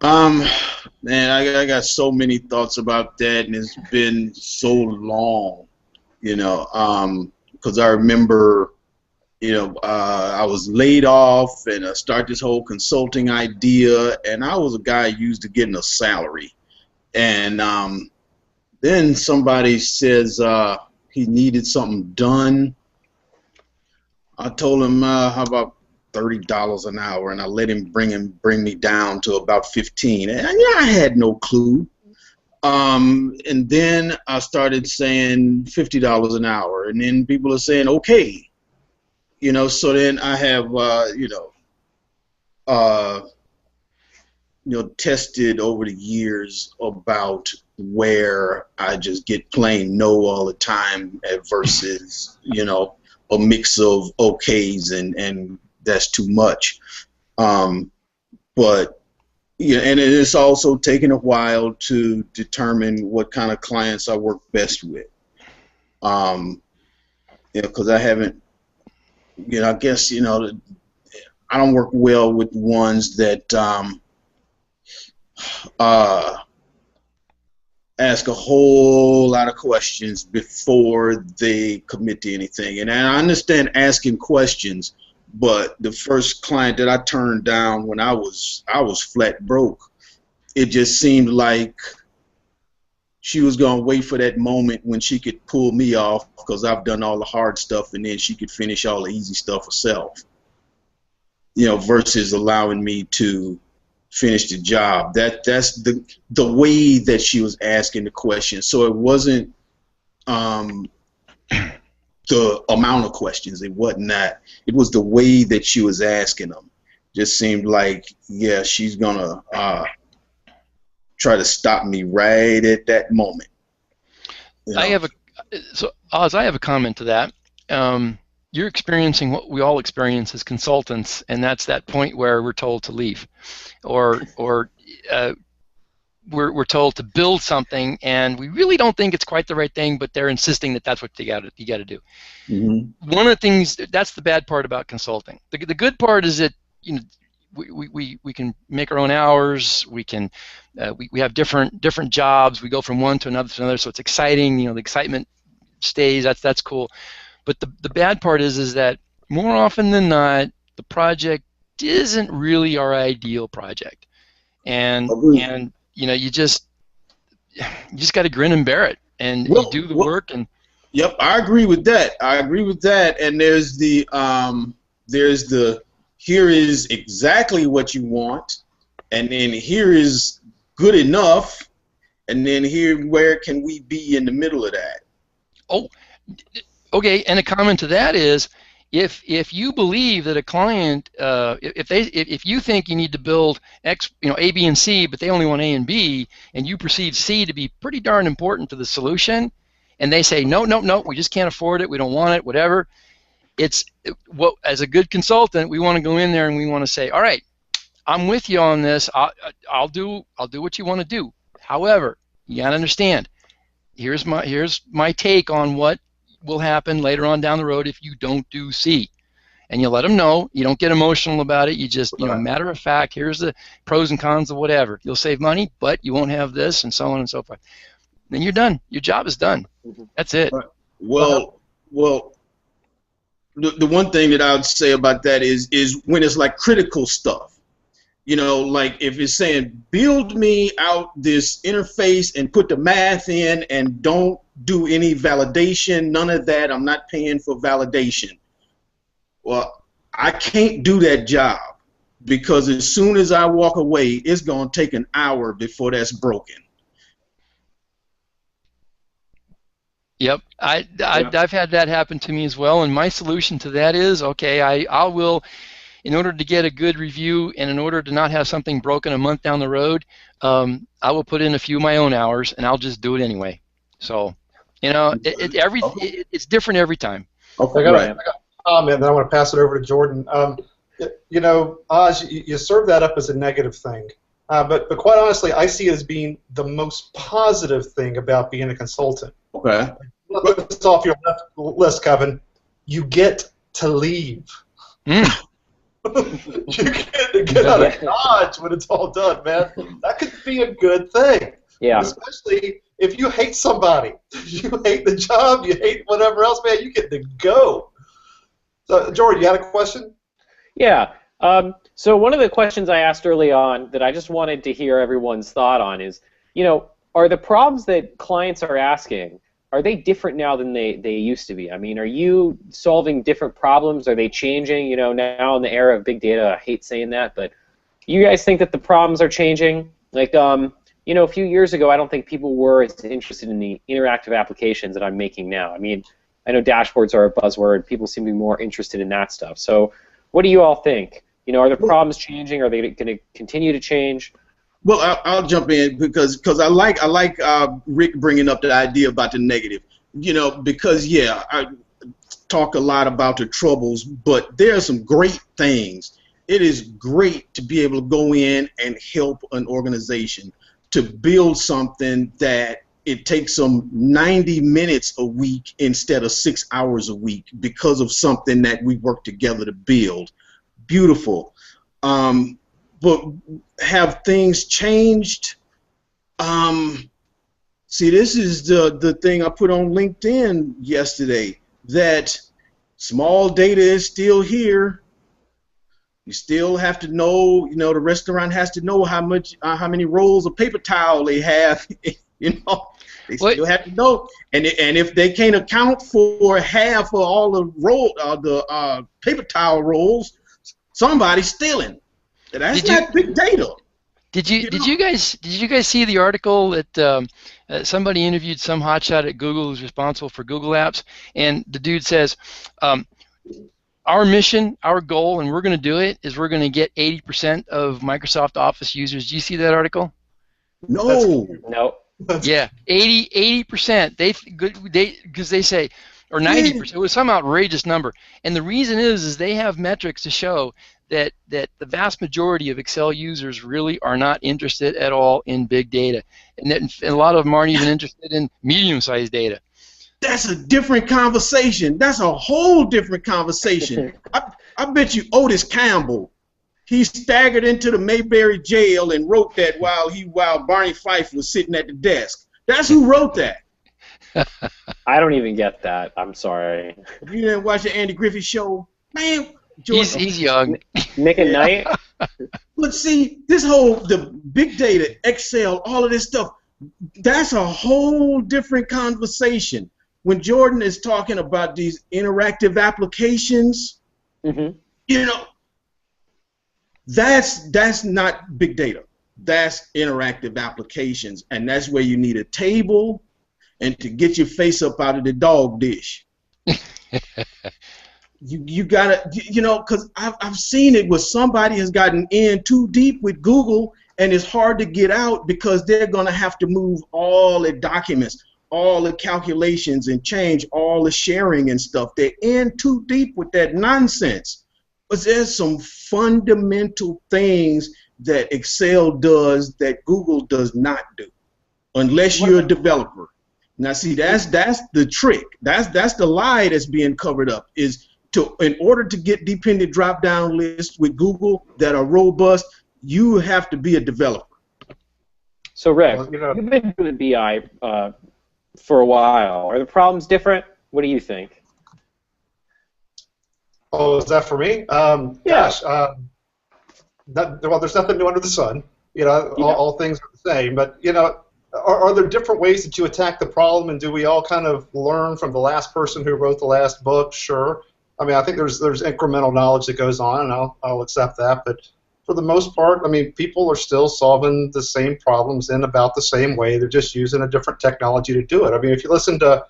Man, I got so many thoughts about that, and it's been so long, because I remember, I was laid off and I started this whole consulting idea, and I was a guy used to getting a salary, and then somebody says he needed something done. I told him, how about $30 an hour, and I let him bring me down to about 15. And yeah, I had no clue. And then I started saying $50 an hour, and then people are saying okay, you know. So then I have tested over the years about where I just get plain no all the time versus a mix of okays and that's too much. But yeah, and it's also taken a while to determine what kind of clients I work best with. Because I haven't, I guess, I don't work well with ones that ask a whole lot of questions before they commit to anything. And I understand asking questions, but the first client that I turned down when I was flat broke, it just seemed like she was going to wait for that moment when she could pull me off because I've done all the hard stuff, and then she could finish all the easy stuff herself, versus allowing me to finish the job. That's the way that she was asking the question. So it wasn't the amount of questions. It wasn't that. It was the way that she was asking them. Just seemed like, yeah, she's gonna try to stop me right at that moment. I have a comment to that. You're experiencing what we all experience as consultants, and that's that point where we're told to leave, or we're told to build something, and we really don't think it's quite the right thing, but they're insisting that that's what you got to do. Mm-hmm. One of the things that's the bad part about consulting. The good part is that we can make our own hours. We can we have different jobs. We go from one to another, so it's exciting. The excitement stays. That's cool. But the bad part is that more often than not, the project isn't really our ideal project, and you just got to grin and bear it, and you do the work. And yep, I agree with that. And there's the here is exactly what you want, and then here is good enough, and then here, where can we be in the middle of that? Oh, okay. And a comment to that is, if you believe that a client, if you think you need to build X, A, B, and C, but they only want A and B, and you perceive C to be pretty darn important to the solution, and they say no, we just can't afford it, we don't want it, whatever. As a good consultant, we want to go in there and we want to say, all right, I'm with you on this. I'll do what you want to do. However, you gotta understand, here's my take on what will happen later on down the road if you don't do C. And you let them know. You don't get emotional about it. You just, matter of fact, here's the pros and cons of whatever. You'll save money, but you won't have this, and so on and so forth. Then you're done. Your job is done. That's it. Well, the one thing that I would say about that is when it's like critical stuff. Like if it's saying, build me out this interface and put the math in and don't do any validation, none of that, I'm not paying for validation. Well, I can't do that job because as soon as I walk away, it's going to take an hour before that's broken. Yep, I've had that happen to me as well, and my solution to that is, okay, I will, in order to get a good review and in order to not have something broken a month down the road, I will put in a few of my own hours, and I'll just do it anyway. So, it's different every time. Okay, I got a comment, then I want to pass it over to Jordan. Oz, you serve that up as a negative thing, but quite honestly, I see it as being the most positive thing about being a consultant. Okay. Look this off your list, Kevin. You get to leave. You get to get out of Dodge when it's all done, man. That could be a good thing. Yeah. Especially if you hate somebody. You hate the job, you hate whatever else, man, you get to go. So, Jordan, you had a question? Yeah. So one of the questions I asked early on that I just wanted to hear everyone's thought on is, are the problems that clients are asking, are they different now than they used to be? I mean, are you solving different problems? Are they changing? You know, now in the era of big data, I hate saying that, but you guys think that the problems are changing? Like, you know, a few years ago, I don't think people were as interested in the interactive applications that I'm making now. I mean, I know dashboards are a buzzword. People seem to be more interested in that stuff. So what do you all think? You know, are the problems changing? Are they going to continue to change? Well, I'll jump in because I like Rick bringing up the idea about the negative. You know, because yeah, I talk a lot about the troubles, but there are some great things. It is great to be able to go in and help an organization to build something that it takes them 90 minutes a week instead of 6 hours a week because of something that we work together to build. Beautiful. But have things changed? See, this is the thing I put on LinkedIn yesterday, that small data is still here. You still have to know, you know, the restaurant has to know how many rolls of paper towel they have. You know, they still have to know. And if they can't account for half of all the paper towel rolls, somebody's stealing. That's not big data. Did you guys see the article that somebody interviewed some hotshot at Google who's responsible for Google Apps, and the dude says, our mission, our goal, and we're going to do it, is we're going to get 80% of Microsoft Office users. Do you see that article? No. No. Yeah, 80%. Because they say, or 90%. It was some outrageous number, and the reason is they have metrics to show that the vast majority of Excel users really are not interested at all in big data, and a lot of them aren't even interested in medium-sized data. That's a different conversation. That's a whole different conversation. I bet you Otis Campbell, he staggered into the Mayberry jail and wrote that while Barney Fife was sitting at the desk. That's who wrote that. I don't even get that. I'm sorry. You didn't watch the Andy Griffith show? Man, George, he's young. Nick at Night? But see, the big data, Excel, all of this stuff, that's a whole different conversation. When Jordan is talking about these interactive applications, you know, that's not big data. That's interactive applications, and that's where you need a table and to get your face up out of the dog dish. you gotta, you know, because I've seen it where somebody has gotten in too deep with Google, and it's hard to get out because they're gonna have to move all the documents, all the calculations, and change all the sharing and stuff. They're in too deep with that nonsense. But there's some fundamental things that Excel does that Google does not do, unless you're a developer. Now, see, that's the trick. That's the lie that's being covered up. In order to get dependent drop-down lists with Google that are robust, you have to be a developer. So, Rick, you've been doing BI for a while. Are the problems different? What do you think? Oh, is that for me? Gosh, well, there's nothing new under the sun. You know, all things are the same. But you know, are there different ways that you attack the problem? And do we all kind of learn from the last person who wrote the last book? Sure. I mean, I think there's incremental knowledge that goes on, and I'll accept that. But for the most part, I mean, people are still solving the same problems in about the same way. They're just using a different technology to do it. I mean, if you listen to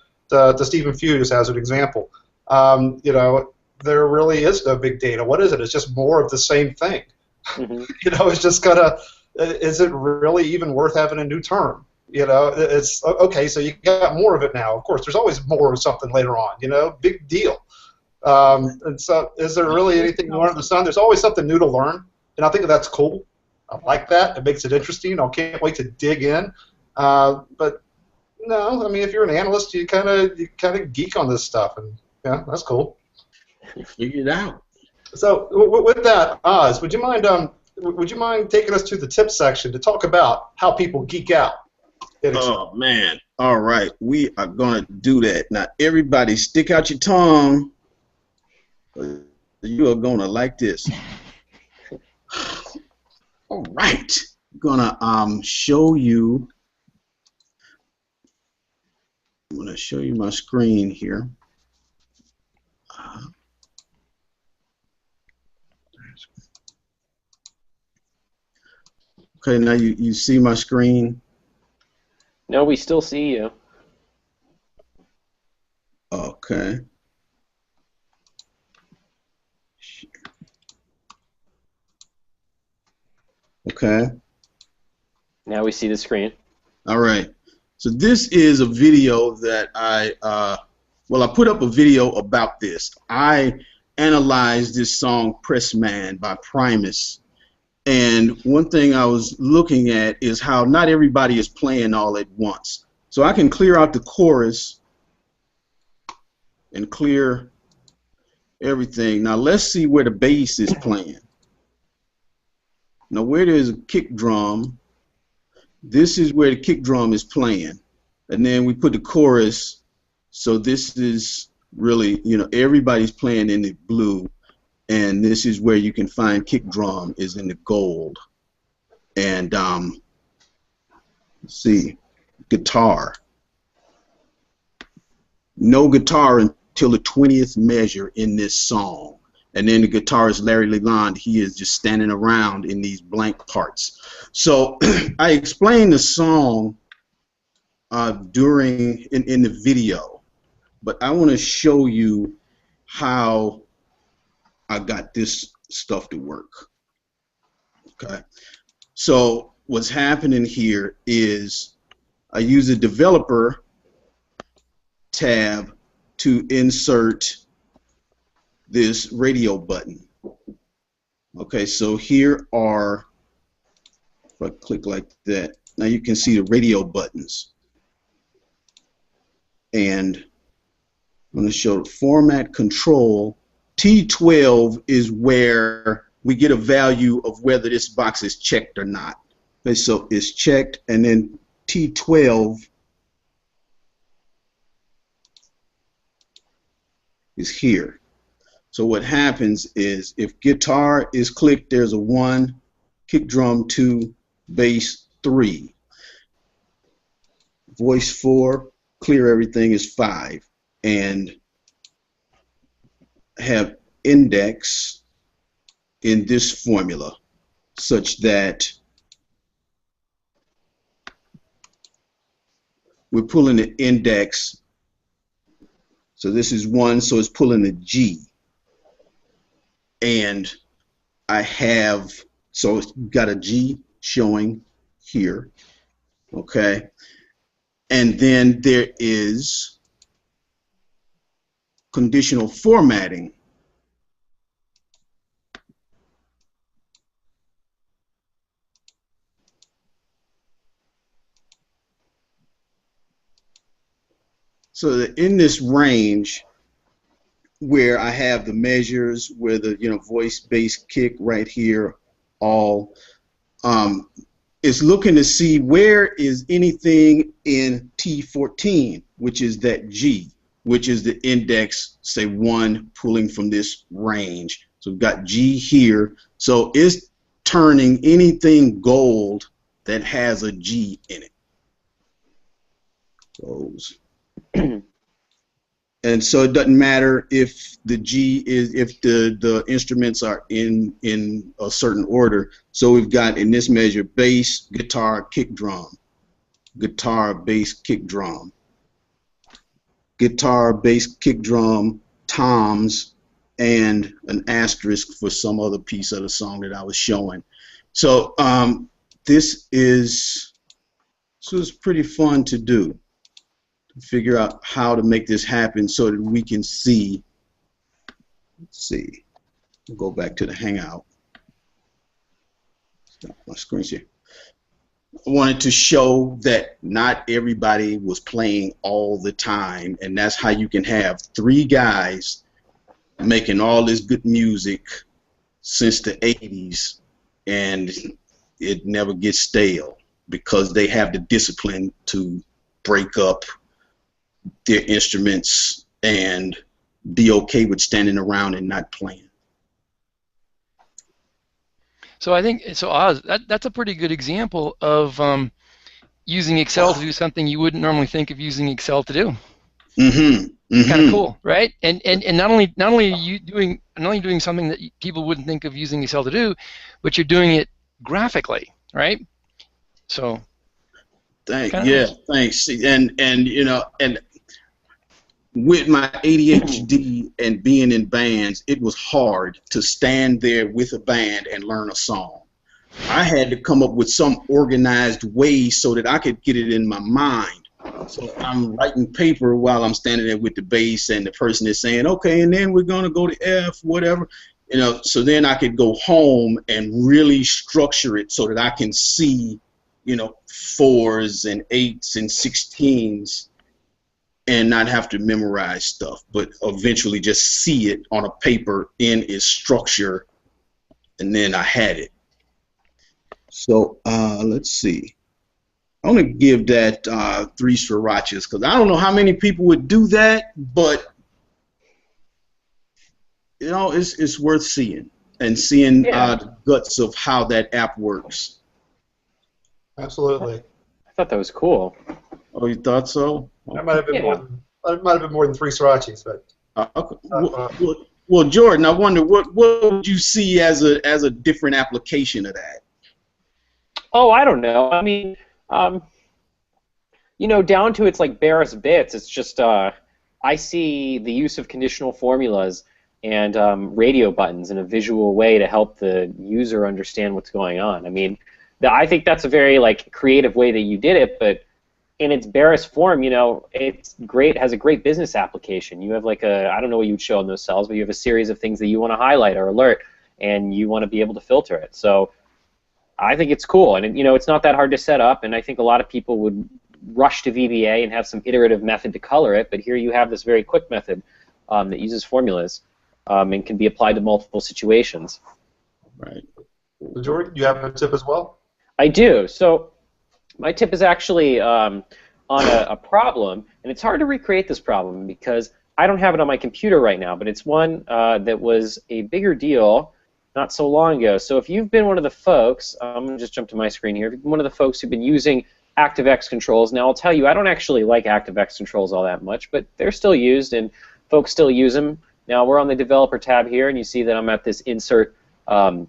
Stephen Fughes as an example, you know, there really is no big data. What is it? It's just more of the same thing. You know, it's just is it really even worth having a new term? You know, it's okay, so you got more of it now. Of course, there's always more of something later on, you know, big deal. And so is there really anything new under the sun? There's always something new to learn, and I think that's cool. I like that. It makes it interesting. I can't wait to dig in. But no, I mean, if you're an analyst, you kind of geek on this stuff, and yeah, that's cool. Figure it out. So with that, Oz, would you mind taking us to the tip section to talk about how people geek out? Oh man! All right, we are gonna do that now. Everybody, stick out your tongue. You are gonna like this. All right, I'm gonna show you I'm going to show you my screen here. Okay, now you see my screen? No, we still see you. Okay. Okay. Now we see the screen. All right. So this is a video that I put up a video about this. I analyzed this song Press Man by Primus. And one thing I was looking at is how not everybody is playing all at once. So I can clear out the chorus and clear everything. Now let's see where the bass is playing. Now where there's a kick drum, this is where the kick drum is playing. And then we put the chorus, so this is really, you know, everybody's playing in the blue, and this is where you can find kick drum is in the gold. And let's see, guitar. No guitar until the 20th measure in this song. And then the guitarist Larry Leland, he is just standing around in these blank parts. So I explained the song in the video, but I want to show you how I got this stuff to work. Okay, so what's happening here is I use a developer tab to insert this radio button. Okay, so here are, if I click like that, now you can see the radio buttons. And I'm going to show the format control. T12 is where we get a value of whether this box is checked or not. Okay, so it's checked, and then T12 is here. So what happens is if guitar is clicked, there's a 1, kick drum 2, bass 3, voice 4, clear everything is 5, and have index in this formula such that we're pulling the index. So this is 1, so it's pulling the G. And I have, so it's got a G showing here, okay? And then there is conditional formatting. So that in this range, where I have the measures, where the voice, bass, kick right here, all is looking to see where is anything in T14, which is that G, which is the index, say 1, pulling from this range. So we've got G here, so it's turning anything gold that has a G in it. Close. And so it doesn't matter if the G is, if the instruments are in a certain order. So we've got in this measure bass, guitar, kick drum, guitar, bass, kick drum, guitar, bass, kick drum, toms, and an asterisk for some other piece of the song that I was showing. So this was pretty fun to do. Figure out how to make this happen so that we can see. Let's see. We'll go back to the Hangout. Stop my screen here. I wanted to show that not everybody was playing all the time, and that's how you can have 3 guys making all this good music since the 80s, and it never gets stale because they have the discipline to break up their instruments and be okay with standing around and not playing. So I think, so Oz, that's a pretty good example of using Excel to do something you wouldn't normally think of using Excel to do. Mm-hmm. It's kind of cool, right? And not only are you doing something that people wouldn't think of using Excel to do, but you're doing it graphically, right? So Thanks. nice. And you know, and with my ADHD and being in bands, it was hard to stand there with a band and learn a song. I had to come up with some organized way so that I could get it in my mind. So I'm writing paper while I'm standing there with the bass, and the person is saying, okay, and then we're going to go to F, whatever. You know, so then I could go home and really structure it so that I can see, you know, 4s and 8s and 16s and not have to memorize stuff, but eventually just see it on a paper in its structure, and then I had it. So let's see. I want to give that 3 srirachas because I don't know how many people would do that, but you know, it's worth seeing and seeing the guts of how that app works. Absolutely. I thought that was cool. Oh, you thought so? That might have been more than 3 srirachis, but. Okay. Well, Jordan, I wonder what would you see as a different application of that? Oh, I don't know. I mean, you know, down to its like barest bits, it's just I see the use of conditional formulas and radio buttons in a visual way to help the user understand what's going on. I mean, I think that's a very like creative way that you did it, but in its barest form, you know, it's great. It has a great business application. You have like I don't know what you'd show in those cells, but you have a series of things that you want to highlight or alert, and you want to be able to filter it. So I think it's cool, and you know, it's not that hard to set up, and I think a lot of people would rush to VBA and have some iterative method to color it, but here you have this very quick method that uses formulas and can be applied to multiple situations. Right. Jordan, you have a tip as well? I do. So my tip is actually on a problem, and it's hard to recreate this problem because I don't have it on my computer right now, but it's one that was a bigger deal not so long ago. So if you've been one of the folks, I'm going to just jump to my screen here, if you've been one of the folks who've been using Activex controls, now I'll tell you, I don't actually like Activex controls all that much, but they're still used and folks still use them. Now we're on the developer tab here, and you see that I'm at this insert button.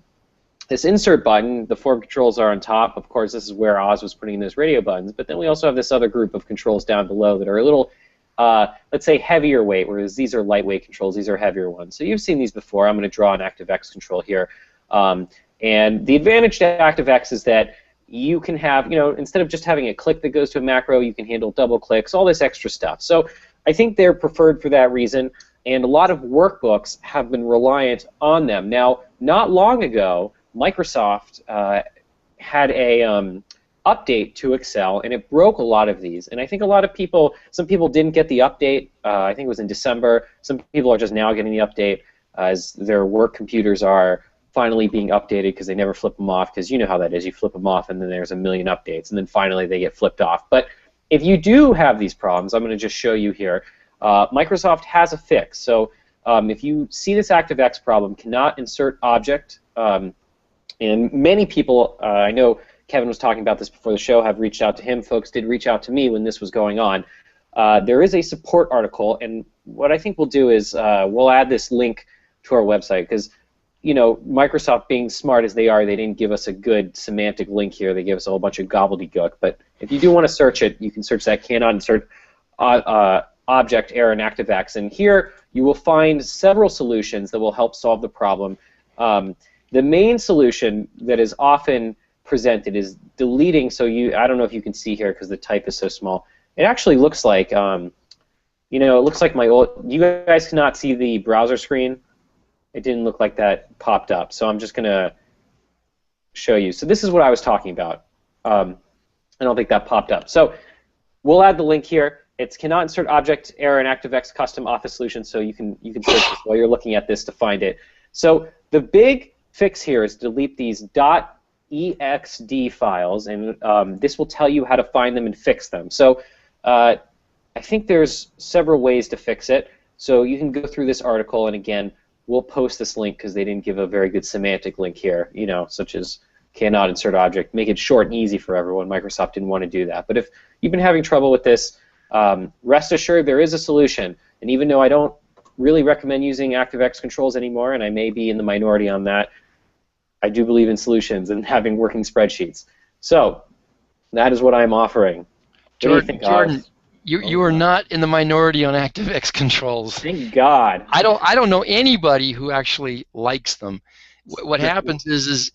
The form controls are on top. Of course, this is where Oz was putting in those radio buttons, but then we also have this other group of controls down below that are a little, let's say, heavier weight, whereas these are lightweight controls. These are heavier ones. So you've seen these before. I'm going to draw an Activex control here. And the advantage to Activex is that you can have, you know, instead of just having a click that goes to a macro, you can handle double clicks, all this extra stuff. So I think they're preferred for that reason, and a lot of workbooks have been reliant on them. Now, not long ago, Microsoft had a update to Excel, and it broke a lot of these. And I think a lot of people, some people didn't get the update. I think it was in December. Some people are just now getting the update as their work computers are finally being updated because they never flip them off, because you know how that is. You flip them off and then there's a million updates, and then finally they get flipped off. But if you do have these problems, I'm going to just show you here. Microsoft has a fix. So if you see this ActiveX problem, cannot insert object, and many people, I know Kevin was talking about this before the show, have reached out to him. Folks did reach out to me when this was going on. There is a support article, and what I think we'll do is we'll add this link to our website, because you know, Microsoft, being smart as they are, they didn't give us a good semantic link here. They gave us a whole bunch of gobbledygook. But if you do want to search it, you can search that cannot insert object error in ActiveX. And here you will find several solutions that will help solve the problem. The main solution that is often presented is deleting. So I don't know if you can see here because the type is so small. It actually looks like, you know, it looks like my old. You guys cannot see the browser screen. It didn't look like that popped up, so I'm just going to show you. So this is what I was talking about. I don't think that popped up. So we'll add the link here. It's cannot insert object error in ActiveX custom office solution, so you can search this while you're looking at this to find it. So the big fix here is delete these .eXd files, and this will tell you how to find them and fix them. So I think there's several ways to fix it. So you can go through this article, and again, we'll post this link because they didn't give a very good semantic link here, you know, such as cannot insert object, make it short and easy for everyone. Microsoft didn't want to do that. But if you've been having trouble with this, rest assured there is a solution. And even though I don't really recommend using Activex controls anymore, and I may be in the minority on that, I do believe in solutions and having working spreadsheets. So that is what I'm offering. Jordan, you are not in the minority on ActiveX controls. Thank God. I don't know anybody who actually likes them. What happens is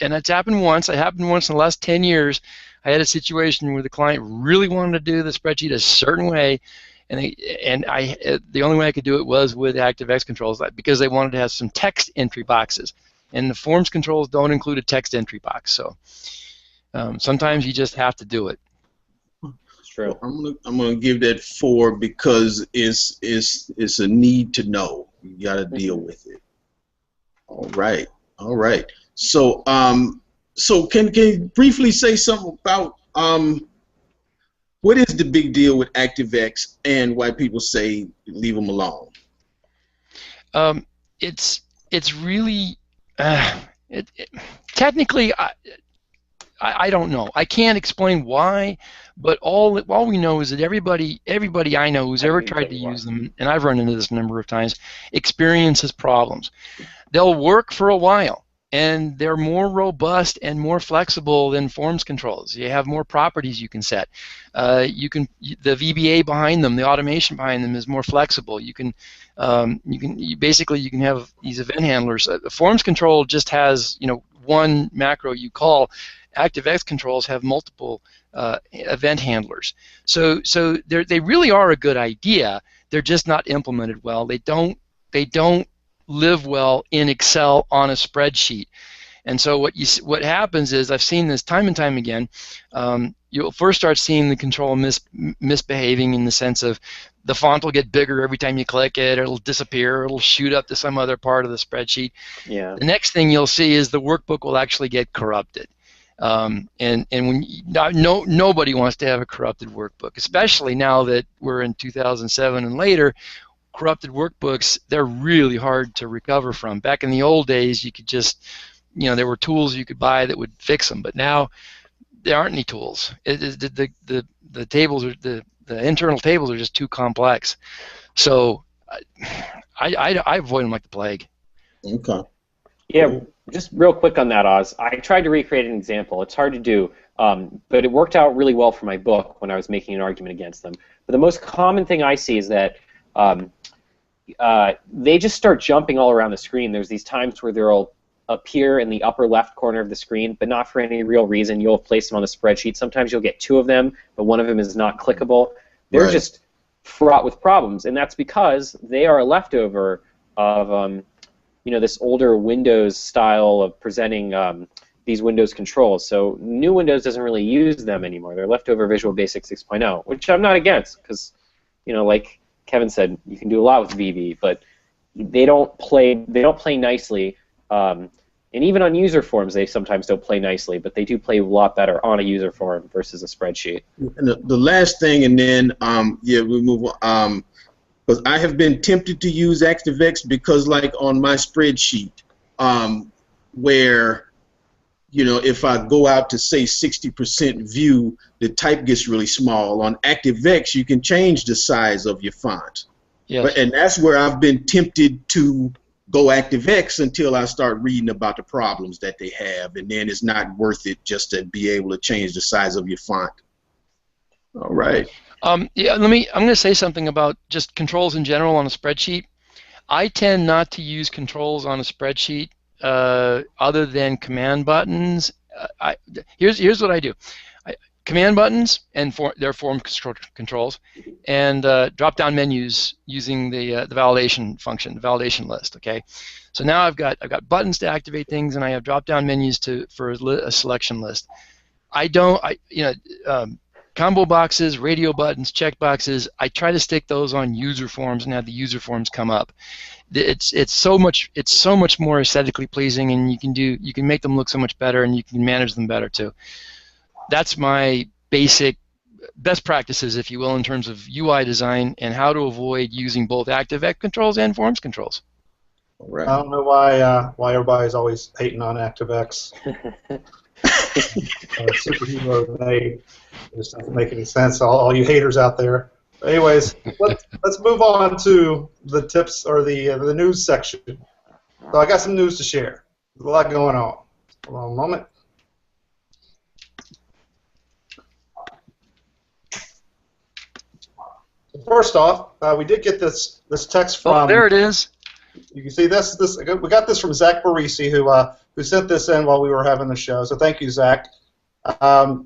and it's happened once. It happened once in the last 10 years. I had a situation where the client really wanted to do the spreadsheet a certain way, and the only way I could do it was with ActiveX controls, because they wanted to have some text entry boxes, and the forms controls don't include a text entry box. So sometimes you just have to do it. True. I'm gonna give that 4 because it's a need to know. You got to deal with it. All right. So so can you briefly say something about what is the big deal with ActiveX and why people say leave them alone? It's really technically. I don't know. I can't explain why, but all we know is that everybody I know who's ever tried to use them, and I've run into this a number of times, experiences problems. They'll work for a while, and they're more robust and more flexible than forms controls. You have more properties you can set. The VBA behind them, the automation behind them is more flexible. You can basically have these event handlers. The forms control just has one macro you call. ActiveX controls have multiple event handlers. So they really are a good idea. They're just not implemented well. They don't live well in Excel on a spreadsheet. And so what happens is, I've seen this time and time again, you'll first start seeing the control misbehaving in the sense of the font will get bigger every time you click it, it'll disappear, it'll shoot up to some other part of the spreadsheet. Yeah. The next thing you'll see is the workbook will actually get corrupted. And when nobody wants to have a corrupted workbook, especially now that we're in 2007 and later. Corrupted workbooks, they're really hard to recover from. Back in the old days, you could just, there were tools you could buy that would fix them, but now there aren't any tools. The tables are the internal tables are just too complex. So I avoid them like the plague. Okay. Yeah, just real quick on that, Oz. I tried to recreate an example. It's hard to do, but it worked out really well for my book when I was making an argument against them. But the most common thing I see is that they just start jumping all around the screen. There's these times where they'll appear in the upper left corner of the screen, but not for any real reason. You'll place them on the spreadsheet. Sometimes you'll get 2 of them, but one of them is not clickable. They're just fraught with problems, and that's because they are a leftover of this older Windows style of presenting these Windows controls. So new Windows doesn't really use them anymore. They're leftover Visual Basic 6.0, which I'm not against, because like Kevin said, you can do a lot with VB, but they don't play nicely. And even on user forms, they sometimes don't play nicely, but they do play a lot better on a user form versus a spreadsheet. And the last thing, and then we move on. Because I have been tempted to use ActiveX because, like on my spreadsheet, where if I go out to say 60% view, the type gets really small. On ActiveX, you can change the size of your font. Yes. And that's where I've been tempted to go ActiveX until I start reading about the problems that they have, and then it's not worth it just to be able to change the size of your font. All right. I'm going to say something about just controls in general on a spreadsheet. I tend not to use controls on a spreadsheet other than command buttons. Here's what I do. Command buttons and their form controls, and drop-down menus using the validation function, the validation list. Okay, so now I've got buttons to activate things, and I have drop-down menus for a selection list. Combo boxes, radio buttons, check boxes, I try to stick those on user forms and have the user forms come up. It's so much more aesthetically pleasing, and you can make them look so much better, and you can manage them better too. That's my basic best practices, if you will, in terms of UI design and how to avoid using both ActiveX controls and forms controls. All right. I don't know why everybody's always hating on Activex. Superhero made. It just doesn't make any sense. All you haters out there. Anyways, let's move on to the tips or the news section. So I got some news to share. There's a lot going on. Hold on a moment. First off, we did get this text from. Oh, there it is. You can see this. We got this from Zach Barisi, who sent this in while we were having the show. So thank you, Zach.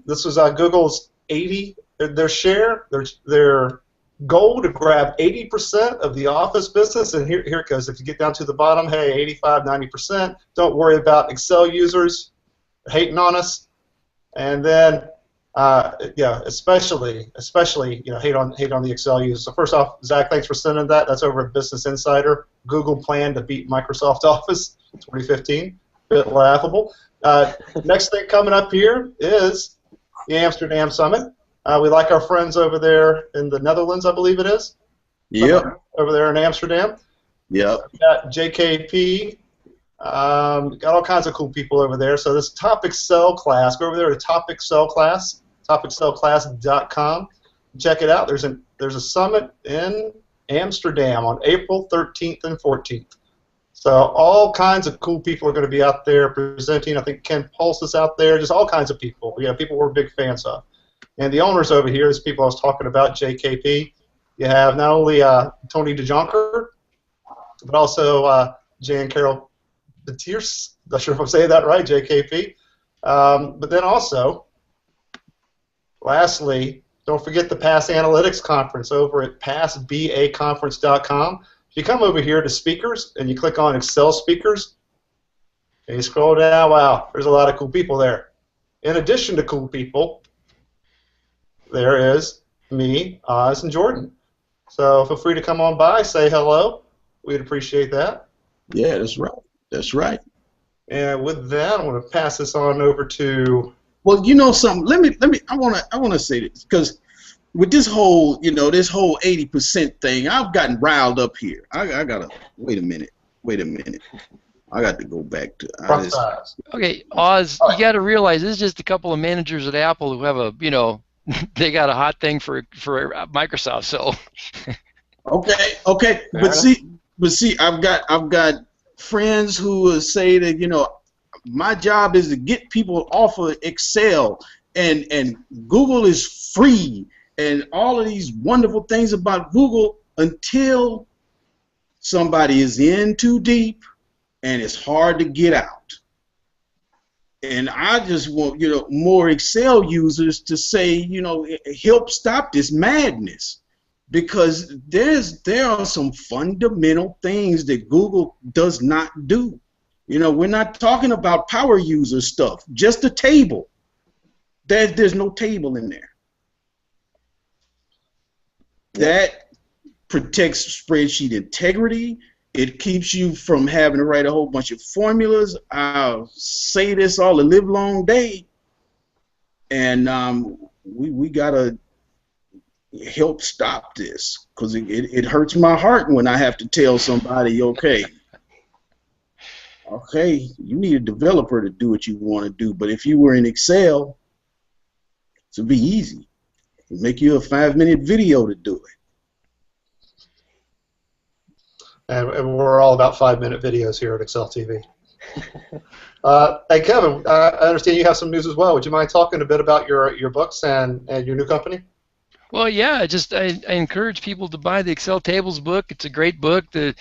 This was Google's 80. Their goal to grab 80% of the Office business, and here it goes. If you get down to the bottom, hey, 85, 90%. Don't worry about Excel users hating on us, and then especially hate on the Excel users. So first off, Zach, thanks for sending that. That's over at Business Insider. Google planned to beat Microsoft Office 2015. Bit laughable. Next thing coming up here is the Amsterdam Summit. We like our friends over there in the Netherlands, I believe it is. Yep. Over there in Amsterdam. Yep. We got JKP. Got all kinds of cool people over there. So this Top Excel class, go over there to Top Excel class, topexcelclass.com. Check it out. There's a summit in Amsterdam on April 13th and 14th. So all kinds of cool people are going to be out there presenting. I think Ken Pulse is out there. Just all kinds of people. People we're big fans of. And the owners over here, is people I was talking about, JKP. You have not only Tony DeJonker, but also Jan Carroll Petiers. Not sure if I'm saying that right, JKP. But then also, lastly, don't forget the Pass Analytics Conference over at passbaconference.com. If you come over here to speakers and you click on Excel speakers, and you scroll down, wow, there's a lot of cool people there. In addition to cool people, there is me, Oz, and Jordan. So feel free to come on by, say hello. We'd appreciate that. Yeah, that's right. That's right. And with that, I'm going to pass this on over to. Well, you know something. Let me. I wanna say this, because with this whole 80% thing, I've gotten riled up here. I gotta wait a minute. I got to go back to. Okay, Oz, you got to realize this is just a couple of managers at Apple who have they got a hot thing for Microsoft. So. Okay, but see, I've got friends who say that my job is to get people off of Excel, and Google is free, and all of these wonderful things about Google, until somebody is in too deep and it's hard to get out. And I just want more Excel users to say help stop this madness, because there are some fundamental things that Google does not do. We're not talking about power user stuff, just a table. There's no table in there. That protects spreadsheet integrity. It keeps you from having to write a whole bunch of formulas. I'll say this all the live long day. And we got to help stop this, because it hurts my heart when I have to tell somebody, okay, you need a developer to do what you want to do, but if you were in Excel, it'd be easy. It'd make you a 5-minute video to do it. And we're all about 5-minute videos here at Excel TV. Hey, Kevin, I understand you have some news as well. Would you mind talking a bit about your books and your new company? Well, yeah, I encourage people to buy the Excel Tables book. It's a great book. The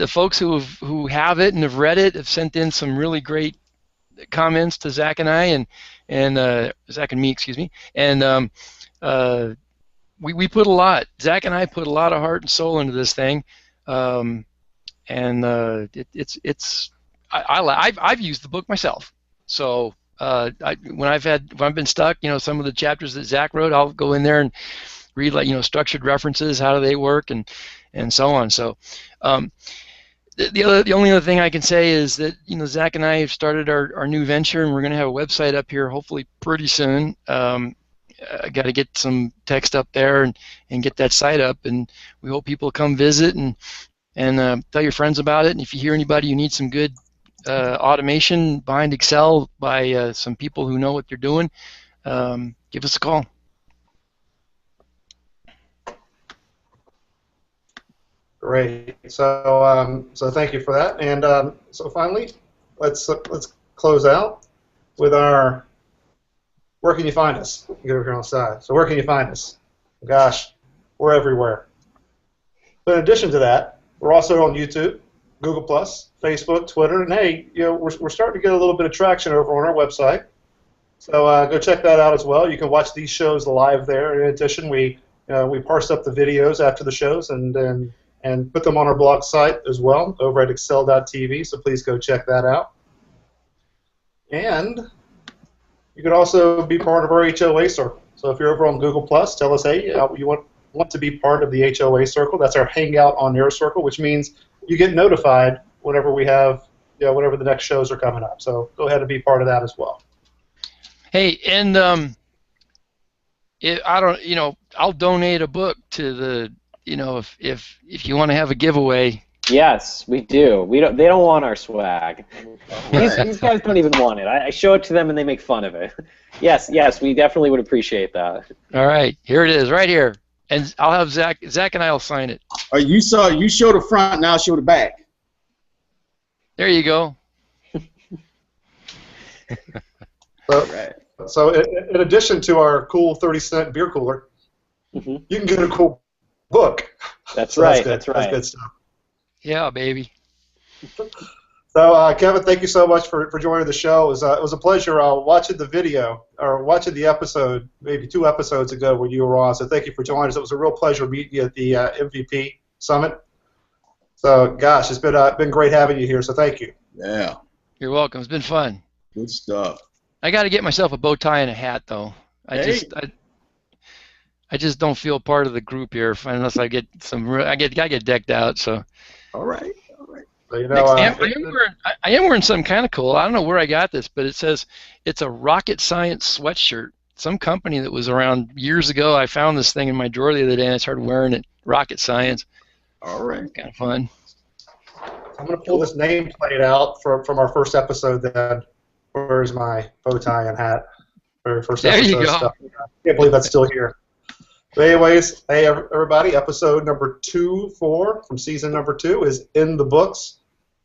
folks who have it and have read it have sent in some really great comments to Zach and I, and Zach and me, excuse me. And we put a lot. Zach and I put a lot of heart and soul into this thing. I've used the book myself. So when I've been stuck, some of the chapters that Zach wrote, I'll go in there and read structured references, how do they work, and so on. So the only other thing I can say is that Zach and I have started our new venture, and we're going to have a website up here hopefully pretty soon. I got to get some text up there and get that site up, and we hope people come visit and and tell your friends about it. And if you hear anybody who needs some good automation behind Excel by some people who know what they're doing, give us a call. Great. So thank you for that. And so finally, let's close out with our where can you find us? Get over here on the side. So where can you find us? Gosh, we're everywhere. But in addition to that, we're also on YouTube, Google+, Facebook, Twitter, and hey, we're starting to get a little bit of traction over on our website. So go check that out as well. You can watch these shows live there. In addition, we parse up the videos after the shows and put them on our blog site as well over at excel.tv, so please go check that out. And you could also be part of our HOA circle. So if you're over on Google+, tell us, hey, you want to be part of the HOA circle. That's our Hangout on Air circle, which means you get notified whenever we have, whenever the next shows are coming up. So go ahead and be part of that as well. Hey, and I'll donate a book to the, if you want to have a giveaway. Yes, we do. They don't want our swag. These guys don't even want it. I show it to them and they make fun of it. Yes, we definitely would appreciate that. All right, here it is, right here, and I'll have Zach and I'll sign it. You show the front, now show the back. There you go. So in addition to our cool 30-cent beer cooler, you can get a cool book. That's right. That's good stuff. Yeah, baby. So, Kevin, thank you so much for joining the show. It was a pleasure watching the video, or watching the episode, maybe 2 episodes ago when you were on. So thank you for joining us. It was a real pleasure meeting you at the MVP Summit. So, gosh, it's been great having you here, so thank you. Yeah. You're welcome. It's been fun. Good stuff. I got to get myself a bow tie and a hat, though. I just don't feel part of the group here unless I get I get decked out. So. All right. So, I am wearing something kind of cool. I don't know where I got this, but it says it's a rocket science sweatshirt. Some company that was around years ago. I found this thing in my drawer the other day and I started wearing it. Rocket science. All right. Kind of fun. I'm going to pull this nameplate out from our first episode then. Where's my bow tie and hat? Very first there episode you go. stuff. I can't believe that's still here. But anyways, hey everybody, episode number 2 from season number 2 is in the books.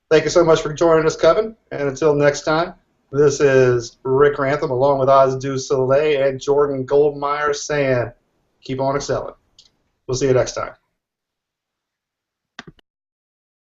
Thank you so much for joining us, Kevin. And until next time, this is Rick Rantham along with Oz Du Soleil and Jordan Goldmeyer saying, keep on excelling. We'll see you next time.